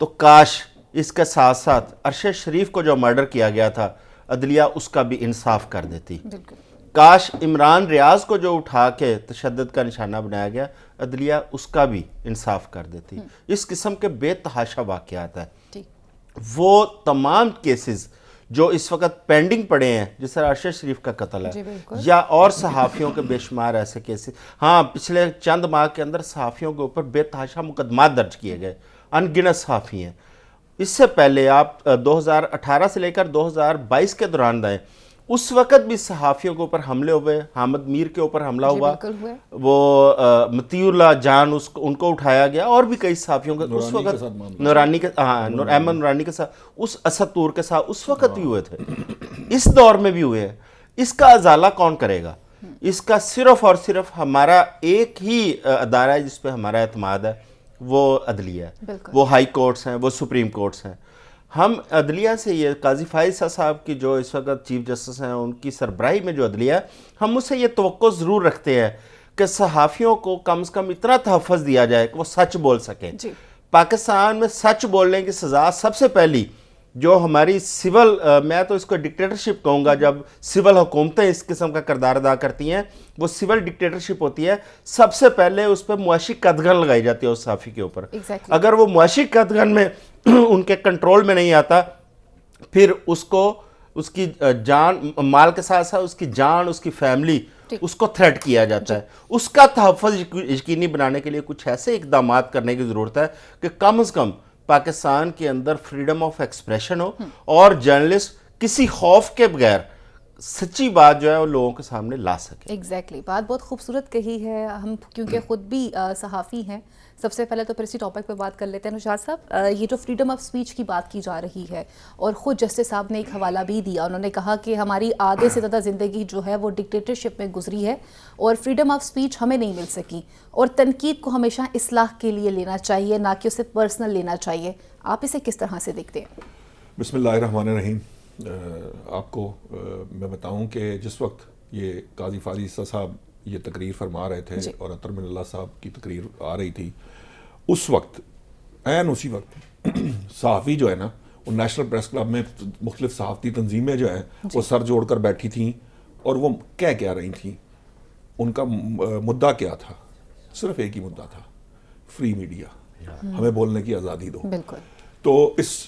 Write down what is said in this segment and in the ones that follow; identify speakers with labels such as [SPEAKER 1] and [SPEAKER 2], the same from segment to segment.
[SPEAKER 1] تو کاش اس کے ساتھ ساتھ ارشد شریف کو جو مرڈر کیا گیا تھا عدلیہ اس کا بھی انصاف کر دیتی. کاش عمران ریاض کو جو اٹھا کے تشدد کا نشانہ بنایا گیا عدلیہ اس کا بھی انصاف کر دیتی. اس قسم کے بے تحاشا واقعات ہیں. وہ تمام کیسز جو اس وقت پینڈنگ پڑے ہیں جس طرح ارشد شریف کا قتل ہے یا اور صحافیوں کے بے شمار ایسے کیسز. ہاں پچھلے چند ماہ کے اندر صحافیوں کے اوپر بے تحاشا مقدمات درج کیے گئے, ان گنت صحافی ہیں. اس سے پہلے آپ 2018 سے لے کر 2022 کے دوران دائیں, اس وقت بھی صحافیوں کے اوپر حملے ہوئے. حامد میر کے اوپر حملہ ہوا, وہ مطیع اللہ جان ان کو اٹھایا گیا, اور بھی کئی صحافیوں کے اس وقت نورانی کے احمد نورانی کے ساتھ, اس اسد طور کے ساتھ اس وقت بھی ہوئے تھے, اس دور میں بھی ہوئے ہیں. اس کا ازالہ کون کرے گا؟ اس کا صرف اور صرف ہمارا ایک ہی ادارہ ہے جس پہ ہمارا اعتماد ہے, وہ عدلیہ ہے. وہ ہائی کورٹس ہیں, وہ سپریم کورٹس ہیں. ہم عدلیہ سے یہ قاضی فائز صاحب کی جو اس وقت چیف جسٹس ہیں ان کی سربراہی میں جو عدلیہ ہے, ہم اس سے یہ توقع ضرور رکھتے ہیں کہ صحافیوں کو کم از کم اتنا تحفظ دیا جائے کہ وہ سچ بول سکیں. پاکستان میں سچ بولنے کی سزا سب سے پہلی جو ہماری سول, میں تو اس کو ڈکٹیٹرشپ کہوں گا, جب سول حکومتیں اس قسم کا کردار ادا کرتی ہیں وہ سول ڈکٹیٹرشپ ہوتی ہے. سب سے پہلے اس پہ معاشی قدغن لگائی جاتی ہے اس صحافی کے اوپر. اگر وہ معاشی قدغن میں ان کے کنٹرول میں نہیں آتا, پھر اس کو اس کی جان مال کے ساتھ ساتھ اس کی جان, اس کی فیملی, اس کو تھریٹ کیا جاتا ہے. اس کا تحفظ یقینی بنانے کے لیے کچھ ایسے اقدامات کرنے کی ضرورت ہے کہ کم از کم پاکستان کے اندر فریڈم آف ایکسپریشن ہو اور جرنلسٹ کسی خوف کے بغیر سچی بات جو ہے وہ لوگوں کے سامنے لا سکے.
[SPEAKER 2] ایگزیکٹلی, بات بہت خوبصورت کہی ہے. ہم کیونکہ خود بھی صحافی ہیں, سب سے پہلے تو پھر اسی ٹاپک پہ بات کر لیتے ہیں. نشاط صاحب, یہ جو فریڈم آف اسپیچ کی بات کی جا رہی ہے, اور خود جسٹس صاحب نے ایک حوالہ بھی دیا, انہوں نے کہا کہ ہماری آدھے سے زیادہ زندگی جو ہے وہ ڈکٹیٹرشپ میں گزری ہے اور فریڈم آف اسپیچ ہمیں نہیں مل سکی, اور تنقید کو ہمیشہ اصلاح کے لیے لینا چاہیے, نہ کہ اسے پرسنل لینا چاہیے. آپ اسے کس طرح سے دیکھتے ہیں؟
[SPEAKER 3] بسم اللہ الرحمن الرحیم. آپ کو میں بتاؤں کہ جس وقت یہ قاضی فائز صاحب یہ تقریر فرما رہے تھے اور اطہر من اللہ صاحب کی تقریر آ رہی تھی, اس وقت عین اسی وقت صحافی جو ہے نا, وہ نیشنل پریس کلب میں مختلف صحافتی تنظیمیں جو ہیں وہ سر جوڑ کر بیٹھی تھیں, اور وہ کیا رہی تھیں. ان کا مدعا کیا تھا؟ صرف ایک ہی مدعا تھا, فری میڈیا, ہمیں بولنے کی آزادی دو. تو اس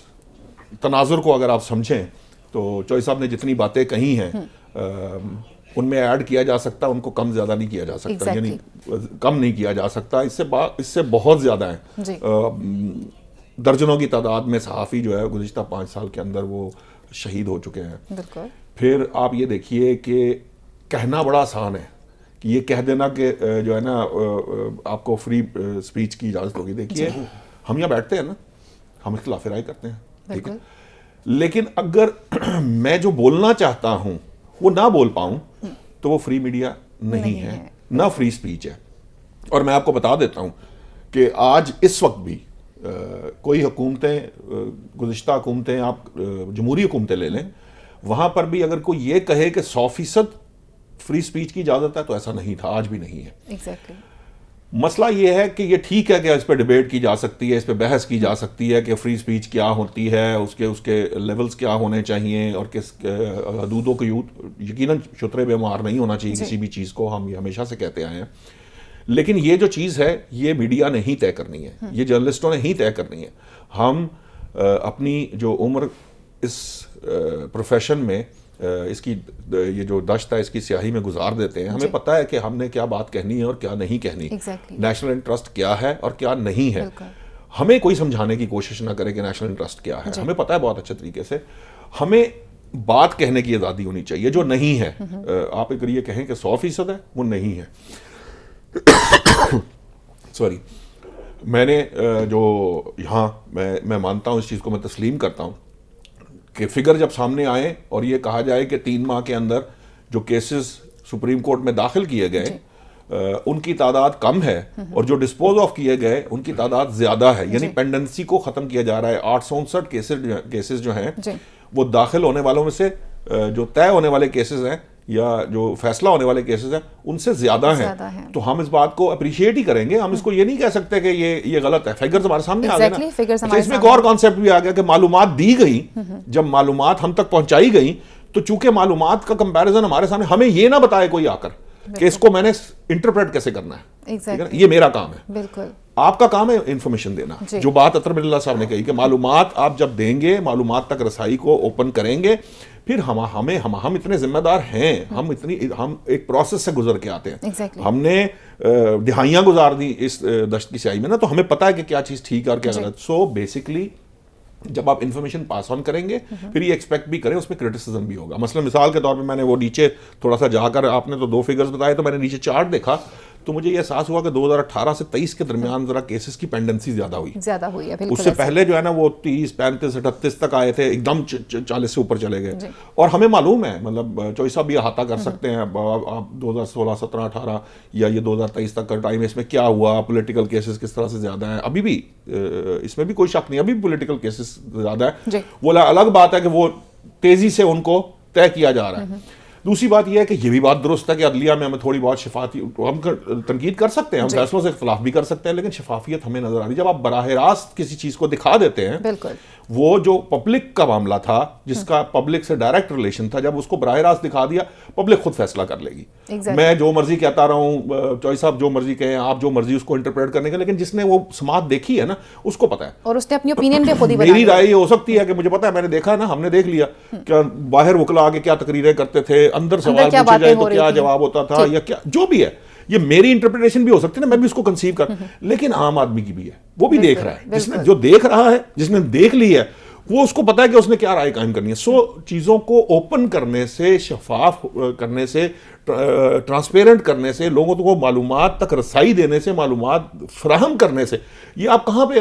[SPEAKER 3] تناظر کو اگر آپ سمجھیں تو چوہے صاحب نے جتنی باتیں کہی ہیں ان میں ایڈ کیا جا سکتا, ان کو کم زیادہ نہیں کیا جا سکتا, یعنی کم نہیں کیا جا سکتا. اس سے بہت زیادہ ہیں. درجنوں کی تعداد میں صحافی جو ہے گزشتہ 5 سال کے اندر وہ شہید ہو چکے ہیں. پھر آپ یہ دیکھیے کہ کہنا بڑا آسان ہے کہ یہ کہہ دینا کہ جو ہے نا آپ کو فری اسپیچ کی اجازت ہوگی. دیکھیے ہم یہاں بیٹھتے ہیں نا, ہم اختلاف رائے کرتے ہیں, ٹھیک ہے, لیکن اگر میں جو بولنا چاہتا ہوں وہ نہ بول پاؤں تو وہ فری میڈیا نہیں ہے, نہ فری اسپیچ ہے. اور میں آپ کو بتا دیتا ہوں کہ آج اس وقت بھی کوئی حکومتیں, گزشتہ حکومتیں, آپ جمہوری حکومتیں لے لیں, وہاں پر بھی اگر کوئی یہ کہے کہ 100% فری اسپیچ کی اجازت ہے تو ایسا نہیں تھا, آج بھی نہیں ہے. مسئلہ یہ ہے کہ یہ ٹھیک ہے کہ اس پہ ڈیبیٹ کی جا سکتی ہے, اس پہ بحث کی جا سکتی ہے کہ فری اسپیچ کیا ہوتی ہے, اس کے لیولز کیا ہونے چاہیے, اور کس حدودوں کو یقیناً شترے بے مار نہیں ہونا چاہیے کسی بھی چیز کو, ہم یہ ہمیشہ سے کہتے آئے ہیں. لیکن یہ جو چیز ہے یہ میڈیا نے ہی طے کرنی ہے, یہ جرنلسٹوں نے ہی طے کرنی ہے. ہم اپنی جو عمر اس پروفیشن میں, اس کی یہ جو دشت ہے اس کی سیاہی میں گزار دیتے ہیں, ہمیں پتہ ہے کہ ہم نے کیا بات کہنی ہے اور کیا نہیں کہنی, نیشنل انٹرسٹ کیا ہے اور کیا نہیں ہے. ہمیں کوئی سمجھانے کی کوشش نہ کرے کہ نیشنل انٹرسٹ کیا ہے, ہمیں پتہ ہے بہت اچھے طریقے سے. ہمیں بات کہنے کی آزادی ہونی چاہیے جو نہیں ہے. آپ اگر یہ کہیں کہ 100% ہے, وہ نہیں ہے. سوری, میں نے جو یہاں میں مانتا ہوں, اس چیز کو میں تسلیم کرتا ہوں کہ فگر جب سامنے آئے اور یہ کہا جائے کہ 3 ماہ کے اندر جو کیسز سپریم کورٹ میں داخل کیے گئے ان کی تعداد کم ہے, اور جو ڈسپوز آف کیے گئے ان کی تعداد زیادہ ہے, یعنی پینڈنسی کو ختم کیا جا رہا ہے. 859 کیسز جو ہیں وہ داخل ہونے والوں میں سے جو طے ہونے والے کیسز ہیں یا جو فیصلہ ہونے والے کیسز ہیں ان سے زیادہ ہیں, تو ہم اس بات کو اپریشیٹ ہی کریں گے. ہم اس کو یہ نہیں کہہ سکتے کہ یہ غلط ہے. فگرز ہمارے سامنے آ گئے نا. اس میں ایک اور کانسیپٹ بھی آ گیا کہ معلومات دی گئی, جب معلومات ہم تک پہنچائی گئی تو چونکہ معلومات کا کمپیریزن ہمارے سامنے, ہمیں یہ نہ بتائے کوئی آ کر کہ اس کو میں نے انٹرپریٹ کیسے کرنا ہے, یہ میرا کام ہے. بالکل آپ کا کام ہے انفارمیشن دینا. جو بات اطہر بن اللہ صاحب نے کہی کہ معلومات آپ جب دیں گے, معلومات تک رسائی کو اوپن کریں گے, پھر ہم اتنے ذمہ دار ہیں, ہم ایک پروسیس سے گزر کے آتے ہیں. ہم نے دہائیاں گزار دی اس دشت کی سیاہی میں نا, تو ہمیں پتہ ہے کہ کیا چیز ٹھیک ہے اور کیا غلط. سو بیسکلی جب آپ انفارمیشن پاس آن کریں گے پھر یہ ایکسپیکٹ بھی کریں اس میں کرٹیسزم بھی ہوگا. مثلا مثال کے طور پہ میں نے وہ نیچے تھوڑا سا جا کر, آپ نے تو 2 فگرز بتائے, تو میں نے نیچے چارٹ دیکھا تو مجھے یہ احساس ہوا کہ 2018 سے 23 کے درمیان ذرا کیسز کی پینڈنسی زیادہ ہوئی ہے. اس سے پہلے جو ہے نا وہ 30 35 38 تک آئے تھے, ایک دم 40 سے اوپر چلے گئے. اور ہمیں معلوم ہے, مطلب چوئی صاحب بھی احاطہ کر سکتے ہیں, آپ 2016 17 18 یا یہ 2023 تک کا ٹائم, اس میں کیا ہوا, پولیٹیکل کیسز کس طرح سے زیادہ ہیں. ابھی بھی اس میں بھی کوئی شک نہیں, ابھی پولیٹیکل کیسز زیادہ ہے. وہ الگ بات ہے کہ وہ تیزی سے ان کو طے کیا جا رہا ہے. دوسری بات یہ ہے کہ یہ بھی بات درست ہے کہ عدلیہ میں ہمیں تھوڑی بہت شفافیت, ہم تنقید کر سکتے ہیں, ہم فیصلوں سے اختلاف بھی کر سکتے ہیں, لیکن شفافیت ہمیں نظر آ رہی ہے. جب آپ براہ راست کسی چیز کو دکھا دیتے ہیں, وہ جو پبلک کا معاملہ تھا, جس کا پبلک سے ڈائریکٹ ریلیشن تھا, جب اس کو براہ راست دکھا دیا, پبلک خود فیصلہ کر لے گی. میں جو مرضی کہتا رہا ہوں, چوئی صاحب جو مرضی کہیں, آپ جو مرضی اس کو انٹرپریٹ کرنے کا, لیکن جس نے وہ سماعت دیکھی ہے نا اس کو پتا ہے, اور اس نے اپنی اوپینین بھی خود ہی بنائی. میری رائے یہ ہو سکتی ہے کہ مجھے پتا ہے, میں نے دیکھا نا, ہم نے دیکھ لیا کہ باہر وکلا آگے کیا تقریریں کرتے تھے, اندر سوال پوچھے جائے تو کیا جواب ہوتا تھا, یا کیا جو بھی ہے, یہ میری انٹرپریٹیشن بھی ہو سکتی ہے نا, میں بھی اس کو کنسیو کر, لیکن عام آدمی کی بھی ہے, وہ بھی دیکھ رہا ہے. جس نے جو دیکھ رہا ہے, جس نے دیکھ لی ہے, وہ اس کو پتا ہے کہ اس نے کیا رائے قائم کرنی ہے. سو چیزوں کو اوپن کرنے سے, شفاف کرنے سے, ٹرانسپیرنٹ کرنے سے, لوگوں کو معلومات تک رسائی دینے سے, معلومات فراہم کرنے سے, یہ آپ کہاں پہ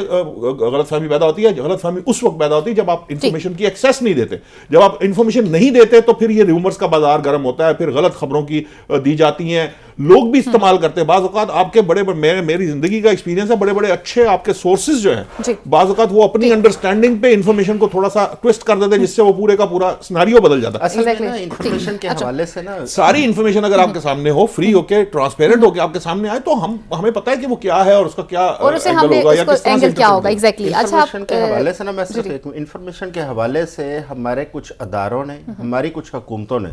[SPEAKER 3] غلط فہمی پیدا ہوتی ہے؟ غلط فہمی اس وقت پیدا ہوتی ہے جب آپ انفارمیشن کی ایکسیس نہیں دیتے. جب آپ انفارمیشن نہیں دیتے تو پھر یہ ریومرز کا بازار گرم ہوتا ہے, پھر غلط خبروں کی دی جاتی ہیں, لوگ بھی استعمال کرتے ہیں. بعض اوقات آپ کے میری زندگی کا ایکسپیرینس ہے, بڑے بڑے اچھے آپ کے سورسز جو ہیں, بعض اوقات وہ اپنی انڈرسٹینڈنگ پہ انفارمیشن کو تھوڑا سا ٹویسٹ کر دیتے ہیں, جس سے وہ پورے کا پورا سیناریو بدل جاتا ہے.
[SPEAKER 1] اصل میں انفارمیشن کے حوالے سے نا,
[SPEAKER 3] ساری انفارمیشن اگر آپ کے سامنے ہو, فری ہو کے, ٹرانسپیرنٹ ہو کے آپ کے سامنے آئے, تو ہمیں پتہ ہے کہ وہ کیا ہے اور اس کا کیا اینگل ہوگا یا کس طرح سے کیا ہوگا.
[SPEAKER 2] ایگزیکٹلی.
[SPEAKER 1] انفارمیشن کے حوالے سے نا, میں صرف ایک انفارمیشن کے حوالے سے ہمارے کچھ اداروں نے, ہماری کچھ حکومتوں نے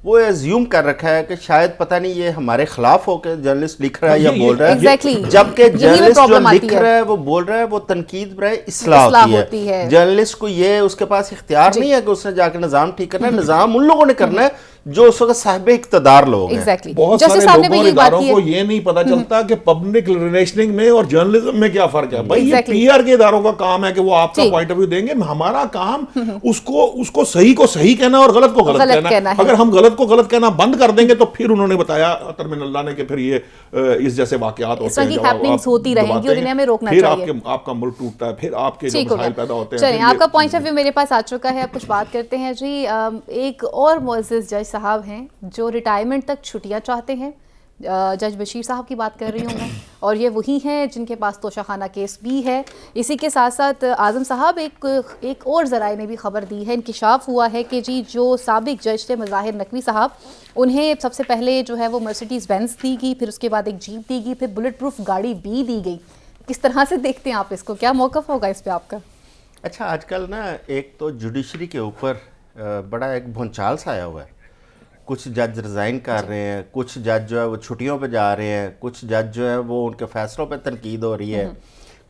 [SPEAKER 1] وہ ایزیوم کر رکھا ہے کہ شاید پتہ نہیں یہ ہمارے خلاف ہو کے جرنلسٹ لکھ رہا ہے یا بول رہا ہے, جبکہ جرنلسٹ جو لکھ رہا ہے وہ بول رہا ہے وہ تنقید برائے اصلاح ہوتی ہے. جرنلسٹ کو یہ اس کے پاس اختیار نہیں ہے کہ اس نے جا کے نظام ٹھیک کرنا ہے, نظام ان لوگوں نے کرنا ہے جو اس وقت صاحب اقتدار لوگ ہیں.
[SPEAKER 3] بہت سارے لوگوں اور اداروں کو یہ نہیں پتا چلتا کہ پبلک ریلیشننگ میں اور جرنلزم میں کیا فرق ہے. بھائی یہ پی آر کے اداروں کا کام ہے کہ وہ آپ کا پوائنٹ آف ویو دیں گے, ہمارا کام اس کو صحیح کو صحیح کہنا اور غلط کو غلط کہنا. اگر ہم غلط کو غلط کہنا بند کر دیں گے تو پھر انہوں نے بتایا اطہر من اللہ نے کہ پھر یہ اس جیسے واقعات ہوتے ہیں, پھر آپ کا ملک ٹوٹتا ہے, پھر آپ کے جو مسائل پیدا ہوتے ہیں.
[SPEAKER 2] چلیں, آپ کا پوائنٹ آف ویو میرے پاس آ چکا ہے, اب کچھ بات کرتے ہیں. جی, ایک اور معزز جج صاحب ہیں جو ریٹائرمنٹ تک چھٹیاں چاہتے ہیں, جج بشیر صاحب کی بات کر رہی ہوں میں, اور یہ وہی ہیں جن کے پاس توشہ خانہ کیس بھی ہے. اسی کے ساتھ ساتھ اعظم صاحب ایک اور ذرائع نے بھی خبر دی ہے, انکشاف ہوا ہے کہ جی جو سابق جج تھے مظاہر نقوی صاحب, انہیں سب سے پہلے جو ہے وہ مرسیڈیز بینز دی گئی, پھر اس کے بعد ایک جیپ دی گئی, پھر بلٹ پروف گاڑی بھی دی گئی. کس طرح سے دیکھتے ہیں آپ اس کو, کیا موقف ہوگا اس پہ آپ کا؟
[SPEAKER 1] اچھا, آج کل نا ایک تو جوڈیشری کے اوپر بڑا ایک بھونچال سا آیا ہوا ہے. کچھ جج ریزائن کر رہے ہیں, کچھ جج جو ہے وہ چھٹیوں پہ جا رہے ہیں, کچھ جج جو ہے وہ ان کے فیصلوں پہ تنقید ہو رہی ہے,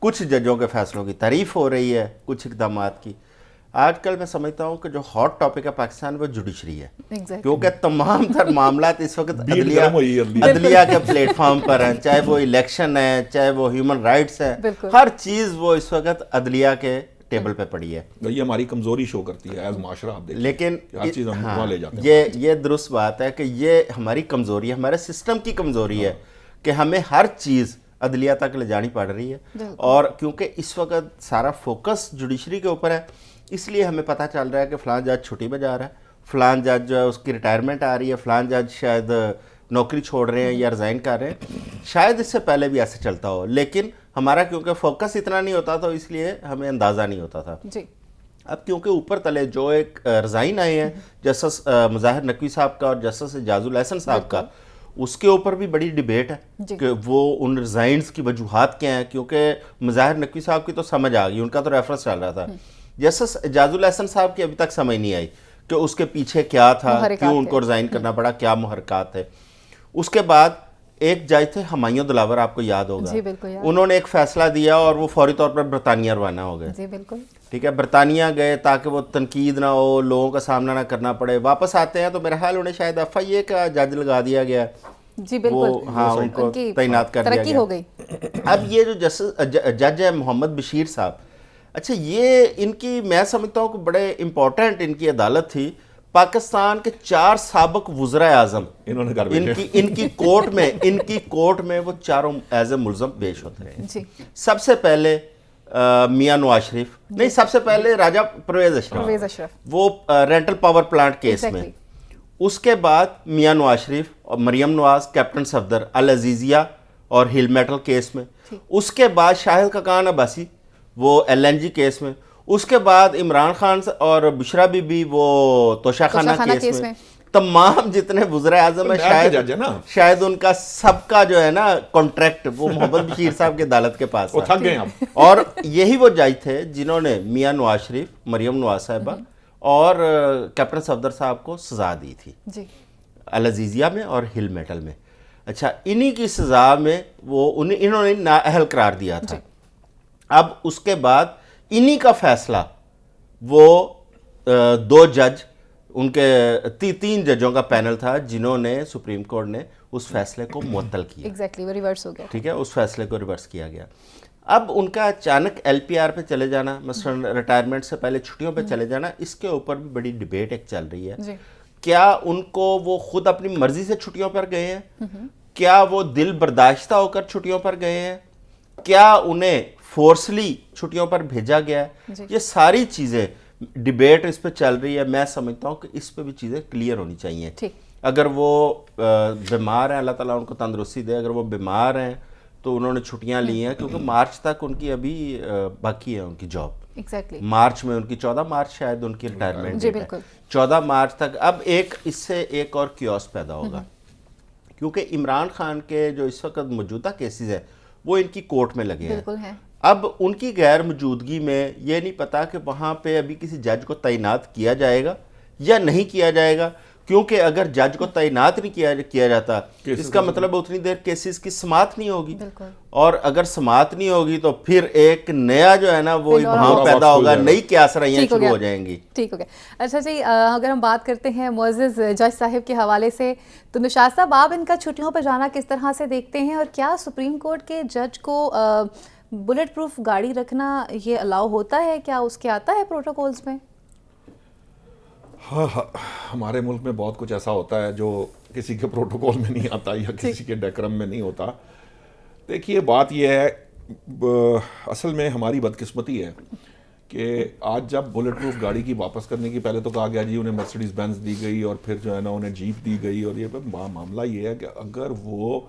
[SPEAKER 1] کچھ ججوں کے فیصلوں کی تعریف ہو رہی ہے, کچھ اقدامات کی. آج کل میں سمجھتا ہوں کہ جو ہاٹ ٹاپک ہے پاکستان وہ جوڈیشری ہے, کیونکہ تمام تر معاملات اس وقت عدلیہ کے پلیٹ فارم پر ہیں, چاہے وہ الیکشن ہے, چاہے وہ ہیومن رائٹس ہے, ہر چیز وہ اس وقت عدلیہ کے ٹیبل پہ پڑی ہے.
[SPEAKER 3] یہ ہماری کمزوری شو کرتی ہے ایز معاشرہ, آپ دیکھیں,
[SPEAKER 1] لیکن
[SPEAKER 3] ہر چیز ہم وہاں لے جاتے ہیں.
[SPEAKER 1] یہ درست بات ہے کہ یہ ہماری کمزوری ہے, ہمارے سسٹم کی کمزوری ہے کہ ہمیں ہر چیز عدلیہ تک لے جانی پڑ رہی ہے. اور کیونکہ اس وقت سارا فوکس جوڈیشری کے اوپر ہے, اس لیے ہمیں پتہ چل رہا ہے کہ فلاں جج چھٹی پہ جا رہا ہے, فلاں جج جو ہے اس کی ریٹائرمنٹ آ رہی ہے, فلاں جج شاید نوکری چھوڑ رہے ہیں یا ریزائن کر رہے ہیں. شاید اس سے پہلے بھی ایسے چلتا ہو, لیکن ہمارا کیونکہ فوکس اتنا نہیں ہوتا تو اس لیے ہمیں اندازہ نہیں ہوتا تھا. اب کیونکہ اوپر تلے جو ایک رزائن آئے ہیں جسٹس مظاہر نقوی صاحب کا اور جسٹس اعجاز الاحسن صاحب کا، اس کے اوپر بھی بڑی ڈیبیٹ ہے کہ وہ ان ریزائنز کی وجوہات کیا ہیں، کیونکہ مظاہر نقوی صاحب کی تو سمجھ آ گئی، ان کا تو ریفرنس چل رہا تھا، جسٹس اعجاز الاحسن صاحب کی ابھی تک سمجھ نہیں آئی کہ اس کے پیچھے کیا تھا، کیوں ان کو ریزائن کرنا پڑا، کیا محرکات ہے۔ اس کے بعد ایک جج تھے ہمایوں دلاور، آپ کو یاد ہوگا، انہوں نے ایک فیصلہ دیا اور وہ فوری طور پر برطانیہ روانہ ہو گئے، ٹھیک ہے، برطانیہ گئے تاکہ وہ تنقید نہ ہو، لوگوں کا سامنا نہ کرنا پڑے، واپس آتے ہیں تو میرا خیال انہیں شاید FIA کا جج لگا دیا گیا،
[SPEAKER 2] جی بالکل،
[SPEAKER 1] ہاں ان کو تعینات کر دیا گیا، ہو گئی۔ اب یہ جو جج ہے محمد بشیر صاحب، اچھا یہ ان کی میں سمجھتا ہوں کہ بڑے امپورٹنٹ ان کی عدالت تھی، پاکستان کے 4 سابق وزراء اعظم ان کی کورٹ میں وہ چاروں ایز اے ملزم پیش ہوتے ہیں۔ سب سے پہلے میاں نواز شریف، نہیں سب سے پہلے راجہ پرویز اشرف، وہ رینٹل پاور پلانٹ کیس میں، اس کے بعد میاں نواز شریف اور مریم نواز کیپٹن صفدر العزیزیہ اور ہل میٹل کیس میں، اس کے بعد شاہد خاقان عباسی وہ LNG کیس میں، اس کے بعد عمران خان اور بشرا بی بی وہ توشہ خانہ کیس میں، تمام جتنے وزراء اعظم ہیں شاید ان کا سب کا جو ہے نا کانٹریکٹ وہ محمد بشیر صاحب کی عدالت کے پاس ہے، اور یہی وہ جج تھے جنہوں نے میاں نواز شریف، مریم نواز صاحبہ اور کیپٹن صفدر صاحب کو سزا دی تھی العزیزیہ میں اور ہل میٹل میں۔ اچھا انہی کی سزا میں وہ انہوں نے نااہل قرار دیا تھا۔ اب اس کے بعد انہی کا فیصلہ وہ 2 جج، ان کے 3 ججوں کا پینل تھا جنہوں نے سپریم کورٹ نے اس فیصلے کو معطل کیا،
[SPEAKER 2] وہ ریورس ہو گیا،
[SPEAKER 1] ٹھیک ہے، اس فیصلے کو ریورس کیا گیا۔ اب ان کا اچانک LPR پہ چلے جانا، مثلا ریٹائرمنٹ سے پہلے چھٹیوں پہ چلے جانا، اس کے اوپر بھی بڑی ڈیبیٹ ایک چل رہی ہے، کیا ان کو وہ خود اپنی مرضی سے چھٹیوں پر گئے ہیں، کیا وہ دل برداشتہ ہو کر چھٹیوں پر گئے ہیں، کیا انہیں فورسلی چھٹیوں پر بھیجا گیا ہے، یہ ساری چیزیں ڈیبیٹ اس پہ چل رہی ہے۔ میں سمجھتا ہوں کہ اس پہ بھی چیزیں کلیئر ہونی چاہیے۔ اگر وہ بیمار ہیں، اللہ تعالیٰ ان کو تندرستی دے، اگر وہ بیمار ہیں تو انہوں نے چھٹیاں لی ہیں، کیونکہ مارچ تک ان کی ابھی باقی ہے ان کی جاب، مارچ میں ان کی 14 مارچ شاید ان کی ریٹائرمنٹ ہے، 14 مارچ تک۔ اب اس سے ایک اور کیوس پیدا ہوگا، کیونکہ عمران خان کے جو اس وقت موجودہ کیسز ہیں وہ ان کی کورٹ میں لگے ہیں، اب ان کی غیر موجودگی میں یہ نہیں پتا کہ وہاں پہ ابھی کسی جج کو تعینات کیا جائے گا یا نہیں کیا جائے گا، کیونکہ اگر جج کو تعینات نہیں کیا جاتا اس کا مطلب اتنی دیر کیسز کی سماعت نہیں ہوگی، اور اگر سماعت نہیں ہوگی تو پھر ایک نیا جو ہے نا وہ ابہام پیدا ہوگا، نئی قیاسرائیاں شروع ہو جائیں گی۔
[SPEAKER 2] ٹھیک ہو گیا۔ اچھا جی، اگر ہم بات کرتے ہیں معزز جج صاحب کے حوالے سے، تو نشاط صاحب آپ ان کا چھٹیوں پہ جانا کس طرح سے دیکھتے ہیں، اور کیا سپریم کورٹ کے جج کو بلٹ پروف گاڑی رکھنا یہ الاؤ ہوتا ہے، کیا اس کے آتا ہے پروٹوکولز میں؟
[SPEAKER 3] ہاں، ہمارے ملک میں بہت کچھ ایسا ہوتا ہے جو کسی کے پروٹوکول میں نہیں آتا یا کسی کے ڈیکرم میں نہیں ہوتا۔ دیکھیے بات یہ ہے، اصل میں ہماری بدقسمتی ہے کہ آج جب بلٹ پروف گاڑی کی واپس کرنے کی، پہلے تو کہا گیا جی انہیں مرسیڈیز بینز دی گئی اور پھر جو ہے نا انہیں جیپ دی گئی، اور یہ معاملہ یہ ہے کہ اگر وہ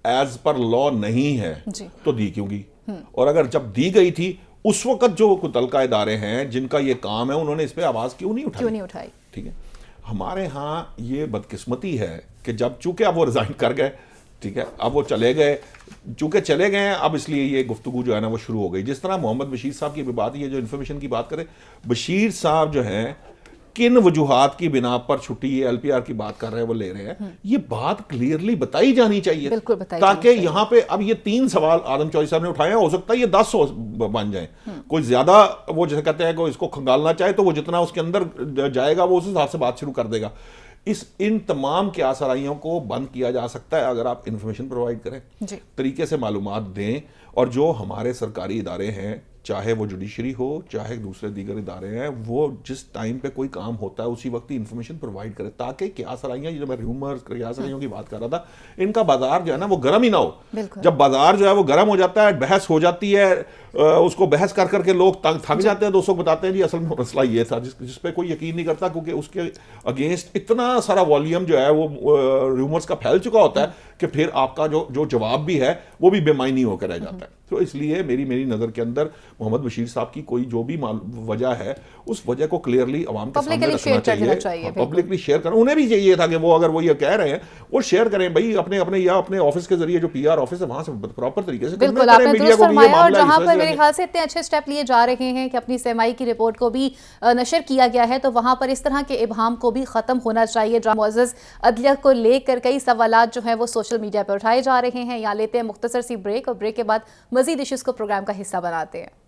[SPEAKER 3] ایز پر لا نہیں ہے تو دی کیوں گی، اور اگر جب دی گئی تھی اس وقت جو متعلقہ ادارے ہیں جن کا یہ کام ہے انہوں نے اس پہ آواز کیوں نہیں اٹھائی؟ ٹھیک ہے، ہمارے ہاں یہ بدقسمتی ہے کہ جب چونکہ اب وہ ریزائن کر گئے، ٹھیک ہے، اب وہ چلے گئے، چونکہ چلے گئے ہیں اب اس لیے یہ گفتگو جو ہے نا وہ شروع ہو گئی۔ جس طرح محمد بشیر صاحب کی بھی بات، یہ جو انفارمیشن کی بات کرے، بشیر صاحب جو ہیں کن وجوہات کی بنا پر چھٹی LPR کی بات کر رہے ہیں وہ لے رہے ہیں، یہ بات کلیئرلی بتائی جانی چاہیے، تاکہ یہاں پہ اب یہ 3 سوال آدم چودھری صاحب نے اٹھائے ہیں، ہو سکتا ہے یہ 10 بن جائیں، کوئی زیادہ وہ جیسے کہتے ہیں کہ اس کو کھنگالنا چاہے تو وہ جتنا اس کے اندر جائے گا وہ اس حساب سے بات شروع کر دے گا۔ ان تمام قیاسرائیوں کو بند کیا جا سکتا ہے اگر آپ انفارمیشن پرووائڈ کریں، طریقے سے معلومات دیں، اور جو ہمارے سرکاری ادارے ہیں، چاہے وہ جوڈیشری ہو چاہے دوسرے دیگر ادارے ہیں، وہ جس ٹائم پہ کوئی کام ہوتا ہے اسی وقت ہی انفارمیشن پرووائڈ کرے، تاکہ قیاسرائیاں، جو میں ریومرز قیاسرائیوں کی بات کر رہا تھا، ان کا بازار جو ہے نا وہ گرم ہی نہ ہو۔ جب بازار جو ہے وہ گرم ہو جاتا ہے، بحث ہو جاتی ہے، اس کو بحث کر کے لوگ تھک جاتے ہیں، دوستوں کو بتاتے ہیں جی اصل میں مسئلہ یہ تھا، جس پہ کوئی یقین نہیں کرتا، کیونکہ اس کے اگینسٹ اتنا سارا والیوم جو ہے وہ ریومرز کا پھیل چکا ہوتا ہے کہ پھر آپ کا جو جواب بھی ہے وہ بھی بے معنی ہو کے رہ جاتا ہے۔ تو اس لیے میری نظر کے اندر محمد بشیر صاحب کی کوئی جو بھی وجہ ہے اس وجہ کو کلیئرلی عوام کے سامنے رکھنا چاہیے, پبلکلی شیئر کرنا. انہیں بھی چاہیے تھا کہ وہ اگر وہ یہ کہہ رہے ہیں وہ شیئر کریں بھائی اپنے آفس کے ذریعے, جو پی آر آفس ہے وہاں سے پراپر طریقے سے
[SPEAKER 2] بالکل آپ نے درست فرمایا. اور جہاں پر میرے خیال سے اتنے اچھے اسٹیپ لیے جا رہے ہیں کہ اپنی سہمائی کی رپورٹ کو بھی نشر کیا گیا ہے, تو وہاں پر اس طرح کے ابہام کو بھی ختم ہونا چاہیے. جہاں معزز عدلیہ کو لے کر کئی سوالات جو ہیں وہ سوشل میڈیا پہ اٹھائے جا رہے ہیں. یہاں لیتے ہیں مختصر سی بریک, اور بریک کے بعد مزید ایشوز کو پروگرام کا حصہ بناتے ہیں.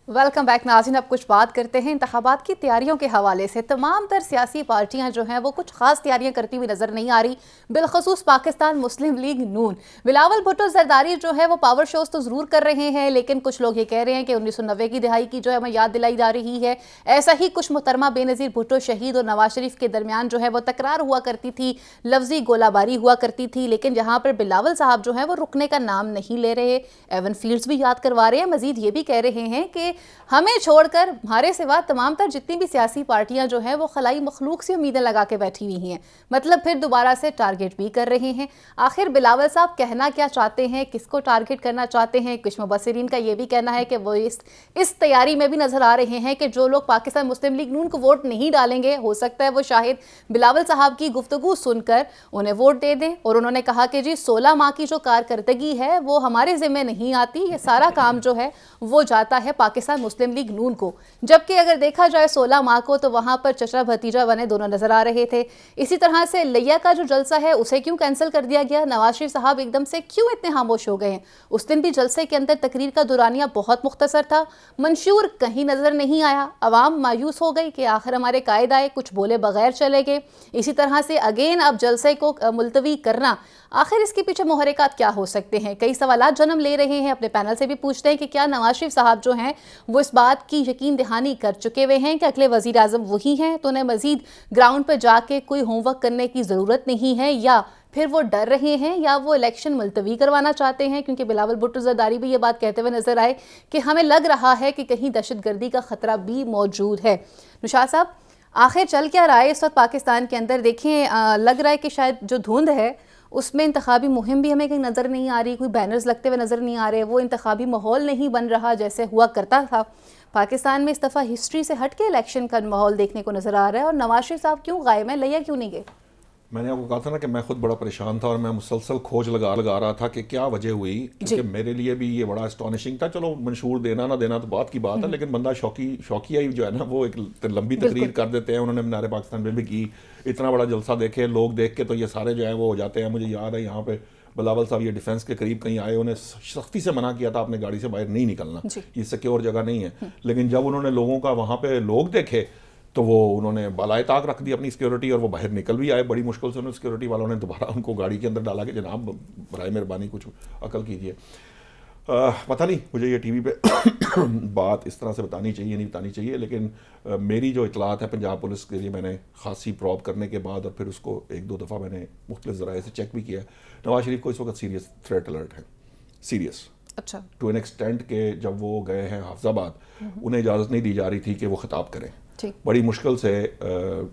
[SPEAKER 2] ویلکم بیک ناظرین. اب کچھ بات کرتے ہیں انتخابات کی تیاریوں کے حوالے سے. تمام تر سیاسی پارٹیاں جو ہیں وہ کچھ خاص تیاریاں کرتی ہوئی نظر نہیں آ رہی, بالخصوص پاکستان مسلم لیگ نون. بلاول بھٹو زرداری جو ہے وہ پاور شوز تو ضرور کر رہے ہیں, لیکن کچھ لوگ یہ کہہ رہے ہیں کہ 1990 کی دہائی کی جو ہے ہمیں یاد دلائی جا رہی ہے. ایسا ہی کچھ محترمہ بے نظیر بھٹو شہید اور نواز شریف کے درمیان جو ہے وہ تکرار ہوا کرتی تھی, لفظی گولہ باری ہوا کرتی تھی, لیکن جہاں پر بلاول صاحب جو ہیں وہ رکنے کا نام نہیں لے رہے. ایون فیلڈز بھی یاد کروا رہے ہیں. مزید یہ بھی کہہ رہے ہیں کہ ہمیں چھوڑ کر ہمارے سوا تمام تر جتنی بھی سیاسی پارٹیاں جو ہیں وہ خلائی مخلوق سے امیدیں لگا کے بیٹھی ہوئی ہیں, مطلب پھر دوبارہ سے ٹارگٹ بھی کر رہے ہیں. آخر بلاول صاحب کہنا کیا چاہتے ہیں, کس کو ٹارگٹ کرنا چاہتے ہیں؟ کچھ مبصرین کا یہ بھی کہنا ہے کہ وہ اس تیاری میں بھی نظر آ رہے ہیں کہ جو لوگ پاکستان مسلم لیگ نون کو ووٹ نہیں ڈالیں گے, ہو سکتا ہے وہ شاہد بلاول صاحب کی گفتگو سن کر انہیں ووٹ دے دیں. اور انہوں نے کہا کہ جی 16 ماہ کی جو کارکردگی ہے وہ ہمارے ذمہ نہیں آتی, یہ سارا کام جو ہے وہ جاتا ہے پاکستان مسلم لیگ نون کو. جبکہ اگر دیکھا جائے 16 ماہ کو تو وہاں پر چچا بھتیجا بنے دونوں نظر آ رہے تھے. اسی طرح سے لیا کا جو جلسہ ہے اسے کیوں کینسل کر دیا گیا؟ نواز شریف صاحب ایک دم سے کیوں اتنے خاموش ہو گئے ہیں؟ اس دن بھی جلسے کے اندر تقریر کا دورانیہ بہت مختصر تھا, منشور کہیں نظر نہیں آیا. عوام مایوس ہو گئی کہ آخر ہمارے قائد آئے, کچھ بولے بغیر چلے گئے. اسی طرح سے اگین اب جلسے کو ملتوی کرنا, آخر اس کے پیچھے محرکات کیا ہو سکتے ہیں؟ کئی سوالات جنم لے رہے ہیں. اپنے پینل سے بھی پوچھتے ہیں کہ کیا نواز شریف صاحب جو ہیں وہ اس بات کی یقین دہانی کر چکے ہوئے ہیں کہ اگلے وزیر اعظم وہی ہیں, تو انہیں مزید گراؤنڈ پہ جا کے کوئی ہوم ورک کرنے کی ضرورت نہیں ہے, یا پھر وہ ڈر رہے ہیں, یا وہ الیکشن ملتوی کروانا چاہتے ہیں؟ کیونکہ بلاول بھٹو زرداری بھی یہ بات کہتے ہوئے نظر آئے کہ ہمیں لگ رہا ہے کہ کہیں دہشت گردی کا خطرہ بھی موجود ہے. نشاط صاحب, آخر چل کیا رہا ہے اس وقت پاکستان کے اندر؟ دیکھیں لگ رہا ہے کہ شاید جو دھند ہے اس میں انتخابی مہم بھی ہمیں کہیں نظر نہیں آ رہی, کوئی بینرز لگتے ہوئے نظر نہیں آ رہے, وہ انتخابی ماحول نہیں بن رہا جیسے ہوا کرتا تھا. پاکستان میں اس دفعہ ہسٹری سے ہٹ کے الیکشن کا ماحول دیکھنے کو نظر آ رہا ہے. اور نواز شریف صاحب کیوں غائب ہیں, لیا کیوں نہیں گئے؟
[SPEAKER 3] میں نے آپ کو کہا تھا نا کہ میں خود بڑا پریشان تھا اور میں مسلسل کھوج لگا رہا تھا کہ کیا وجہ ہوئی, کیونکہ میرے لیے بھی یہ بڑا اسٹانشنگ تھا. چلو منشور دینا نہ دینا تو بات کی بات ہے, لیکن بندہ شوقیہ ہی جو ہے نا وہ ایک لمبی تقریر کر دیتے ہیں. انہوں نے مینار پاکستان میں بھی کی, اتنا بڑا جلسہ دیکھے لوگ دیکھ کے تو یہ سارے جو ہیں وہ ہو جاتے ہیں. مجھے یاد ہے یہاں پہ بلاول صاحب یہ ڈیفینس کے قریب کہیں آئے, انہیں سختی سے منع کیا تھا اپنے گاڑی سے باہر نہیں نکلنا, یہ سیکیور جگہ نہیں ہے. لیکن جب انہوں نے لوگوں کا وہاں پہ لوگ دیکھے تو وہ انہوں نے بالائے طاق رکھ دی اپنی سیکیورٹی, اور وہ باہر نکل بھی آئے. بڑی مشکل سے انہوں نے سیکیورٹی والوں نے دوبارہ ان کو گاڑی کے اندر ڈالا کہ جناب برائے مہربانی کچھ عقل کیجیے. پتہ نہیں مجھے یہ ٹی وی پہ بات اس طرح سے بتانی چاہیے نہیں بتانی چاہیے, لیکن میری جو اطلاعات ہے پنجاب پولیس کے لیے میں نے خاصی پروب کرنے کے بعد اور پھر اس کو 1-2 دفعہ میں نے مختلف ذرائع سے چیک بھی کیا, نواز شریف کو اس وقت سیریس تھریٹ الرٹ ہے, سیریس.
[SPEAKER 2] اچھا,
[SPEAKER 3] ٹو این ایکسٹینٹ کہ جب وہ گئے ہیں حافظ آباد انہیں اجازت نہیں دی جا رہی تھی کہ وہ خطاب کریں. بڑی مشکل سے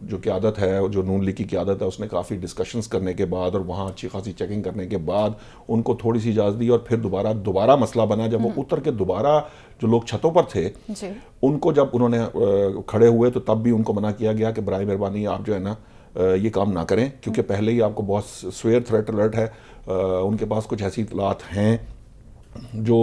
[SPEAKER 3] جو قیادت ہے, جو نون لیگ کی قیادت ہے, اس نے کافی ڈسکشنز کرنے کے بعد اور وہاں اچھی خاصی چیکنگ کرنے کے بعد ان کو تھوڑی سی اجازت دی, اور پھر دوبارہ مسئلہ بنا جب وہ اتر کے دوبارہ جو لوگ چھتوں پر تھے ان کو جب انہوں نے کھڑے ہوئے تو تب بھی ان کو منع کیا گیا کہ برائے مہربانی آپ جو ہے نا یہ کام نہ کریں, کیونکہ پہلے ہی آپ کو بہت سویئر تھریٹ الرٹ ہے. ان کے پاس کچھ ایسی اطلاعات ہیں جو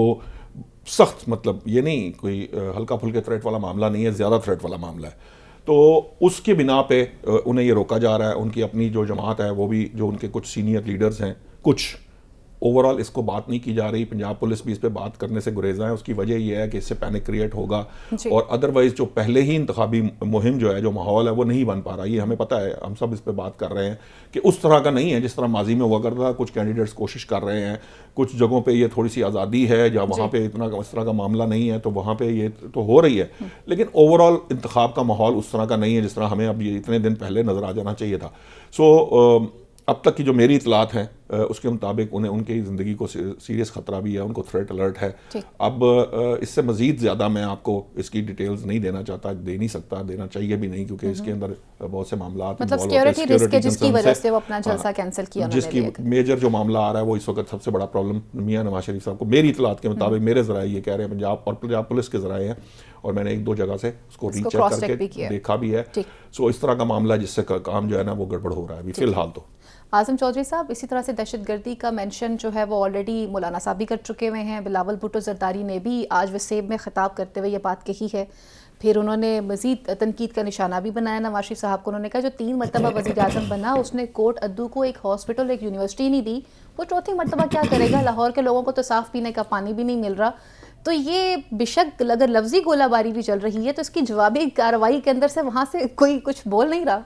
[SPEAKER 3] سخت, مطلب یہ نہیں کوئی ہلکا پھلکے تھریٹ والا معاملہ نہیں ہے, زیادہ تھریٹ والا معاملہ ہے. تو اس کی بنا پہ انہیں یہ روکا جا رہا ہے. ان کی اپنی جو جماعت ہے وہ بھی, جو ان کے کچھ سینئر لیڈرز ہیں, کچھ اوورال اس کو بات نہیں کی جا رہی. پنجاب پولیس بھی اس پہ بات کرنے سے گریزاں ہے. اس کی وجہ یہ ہے کہ اس سے پینک کریٹ ہوگا, اور ادروائز جو پہلے ہی انتخابی مہم جو ہے, جو ماحول ہے وہ نہیں بن پا رہا. یہ ہمیں پتہ ہے, ہم سب اس پہ بات کر رہے ہیں کہ اس طرح کا نہیں ہے جس طرح ماضی میں ہوا کرتا تھا. کچھ کینڈیڈیٹس کوشش کر رہے ہیں, کچھ جگہوں پہ یہ تھوڑی سی آزادی ہے, جہاں وہاں پہ اتنا اس طرح کا معاملہ نہیں ہے, تو وہاں پہ یہ تو ہو رہی ہے. لیکن اوورال انتخاب کا ماحول اس طرح کا نہیں ہے جس طرح ہمیں اب یہ اتنے دن پہلے نظر آ جانا چاہیے تھا. سو اب تک کی جو میری اطلاعات ہیں اس کے مطابق انہیں ان کی زندگی کو سیریس خطرہ بھی ہے, ان کو تھریٹ الرٹ ہے. اب اس سے مزید زیادہ میں آپ کو اس کی ڈیٹیلز نہیں دینا چاہتا, دے نہیں سکتا, دینا چاہیے بھی نہیں, کیونکہ اس کے اندر بہت سے معاملات
[SPEAKER 2] مطلب سیکیورٹی رسک ہے جس کی وجہ سے وہ اپنا جلسہ کینسل کیا,
[SPEAKER 3] جس کی میجر جو معاملہ آ رہا ہے وہ اس وقت سب سے بڑا پرابلم میاں نواز شریف صاحب کو میری اطلاعات کے مطابق میرے ذرائع یہ کہہ رہے ہیں, پنجاب پولیس کے ذرائع ہیں, اور میں نے 1-2 جگہ سے اس کو ری چیک کر کے دیکھا بھی ہے. سو اس طرح کا معاملہ جس سے کام جو ہے نا وہ گڑبڑ ہو رہا ہے ابھی فی الحال. تو
[SPEAKER 2] اعظم چودھری صاحب, اسی طرح سے دہشت گردی کا مینشن جو ہے وہ آلریڈی مولانا صاحب بھی کر چکے ہوئے ہیں, بلاول بھٹو زرداری نے بھی آج وسیب میں خطاب کرتے ہوئے یہ بات کہی ہے. پھر انہوں نے مزید تنقید کا نشانہ بھی بنایا نواز شریف صاحب کو. انہوں نے کہا جو 3 مرتبہ وزیر اعظم بنا اس نے کوٹ ادو کو ایک ہاسپٹل, ایک یونیورسٹی نہیں دی, وہ 4تھی مرتبہ کیا کرے گا؟ لاہور کے لوگوں کو تو صاف پینے کا پانی بھی نہیں مل رہا. تو یہ بشک اگر لفظی گولہ باری بھی چل رہی ہے تو اس کی جوابی کارروائی کے اندر سے وہاں سے کوئی کچھ بول نہیں رہا.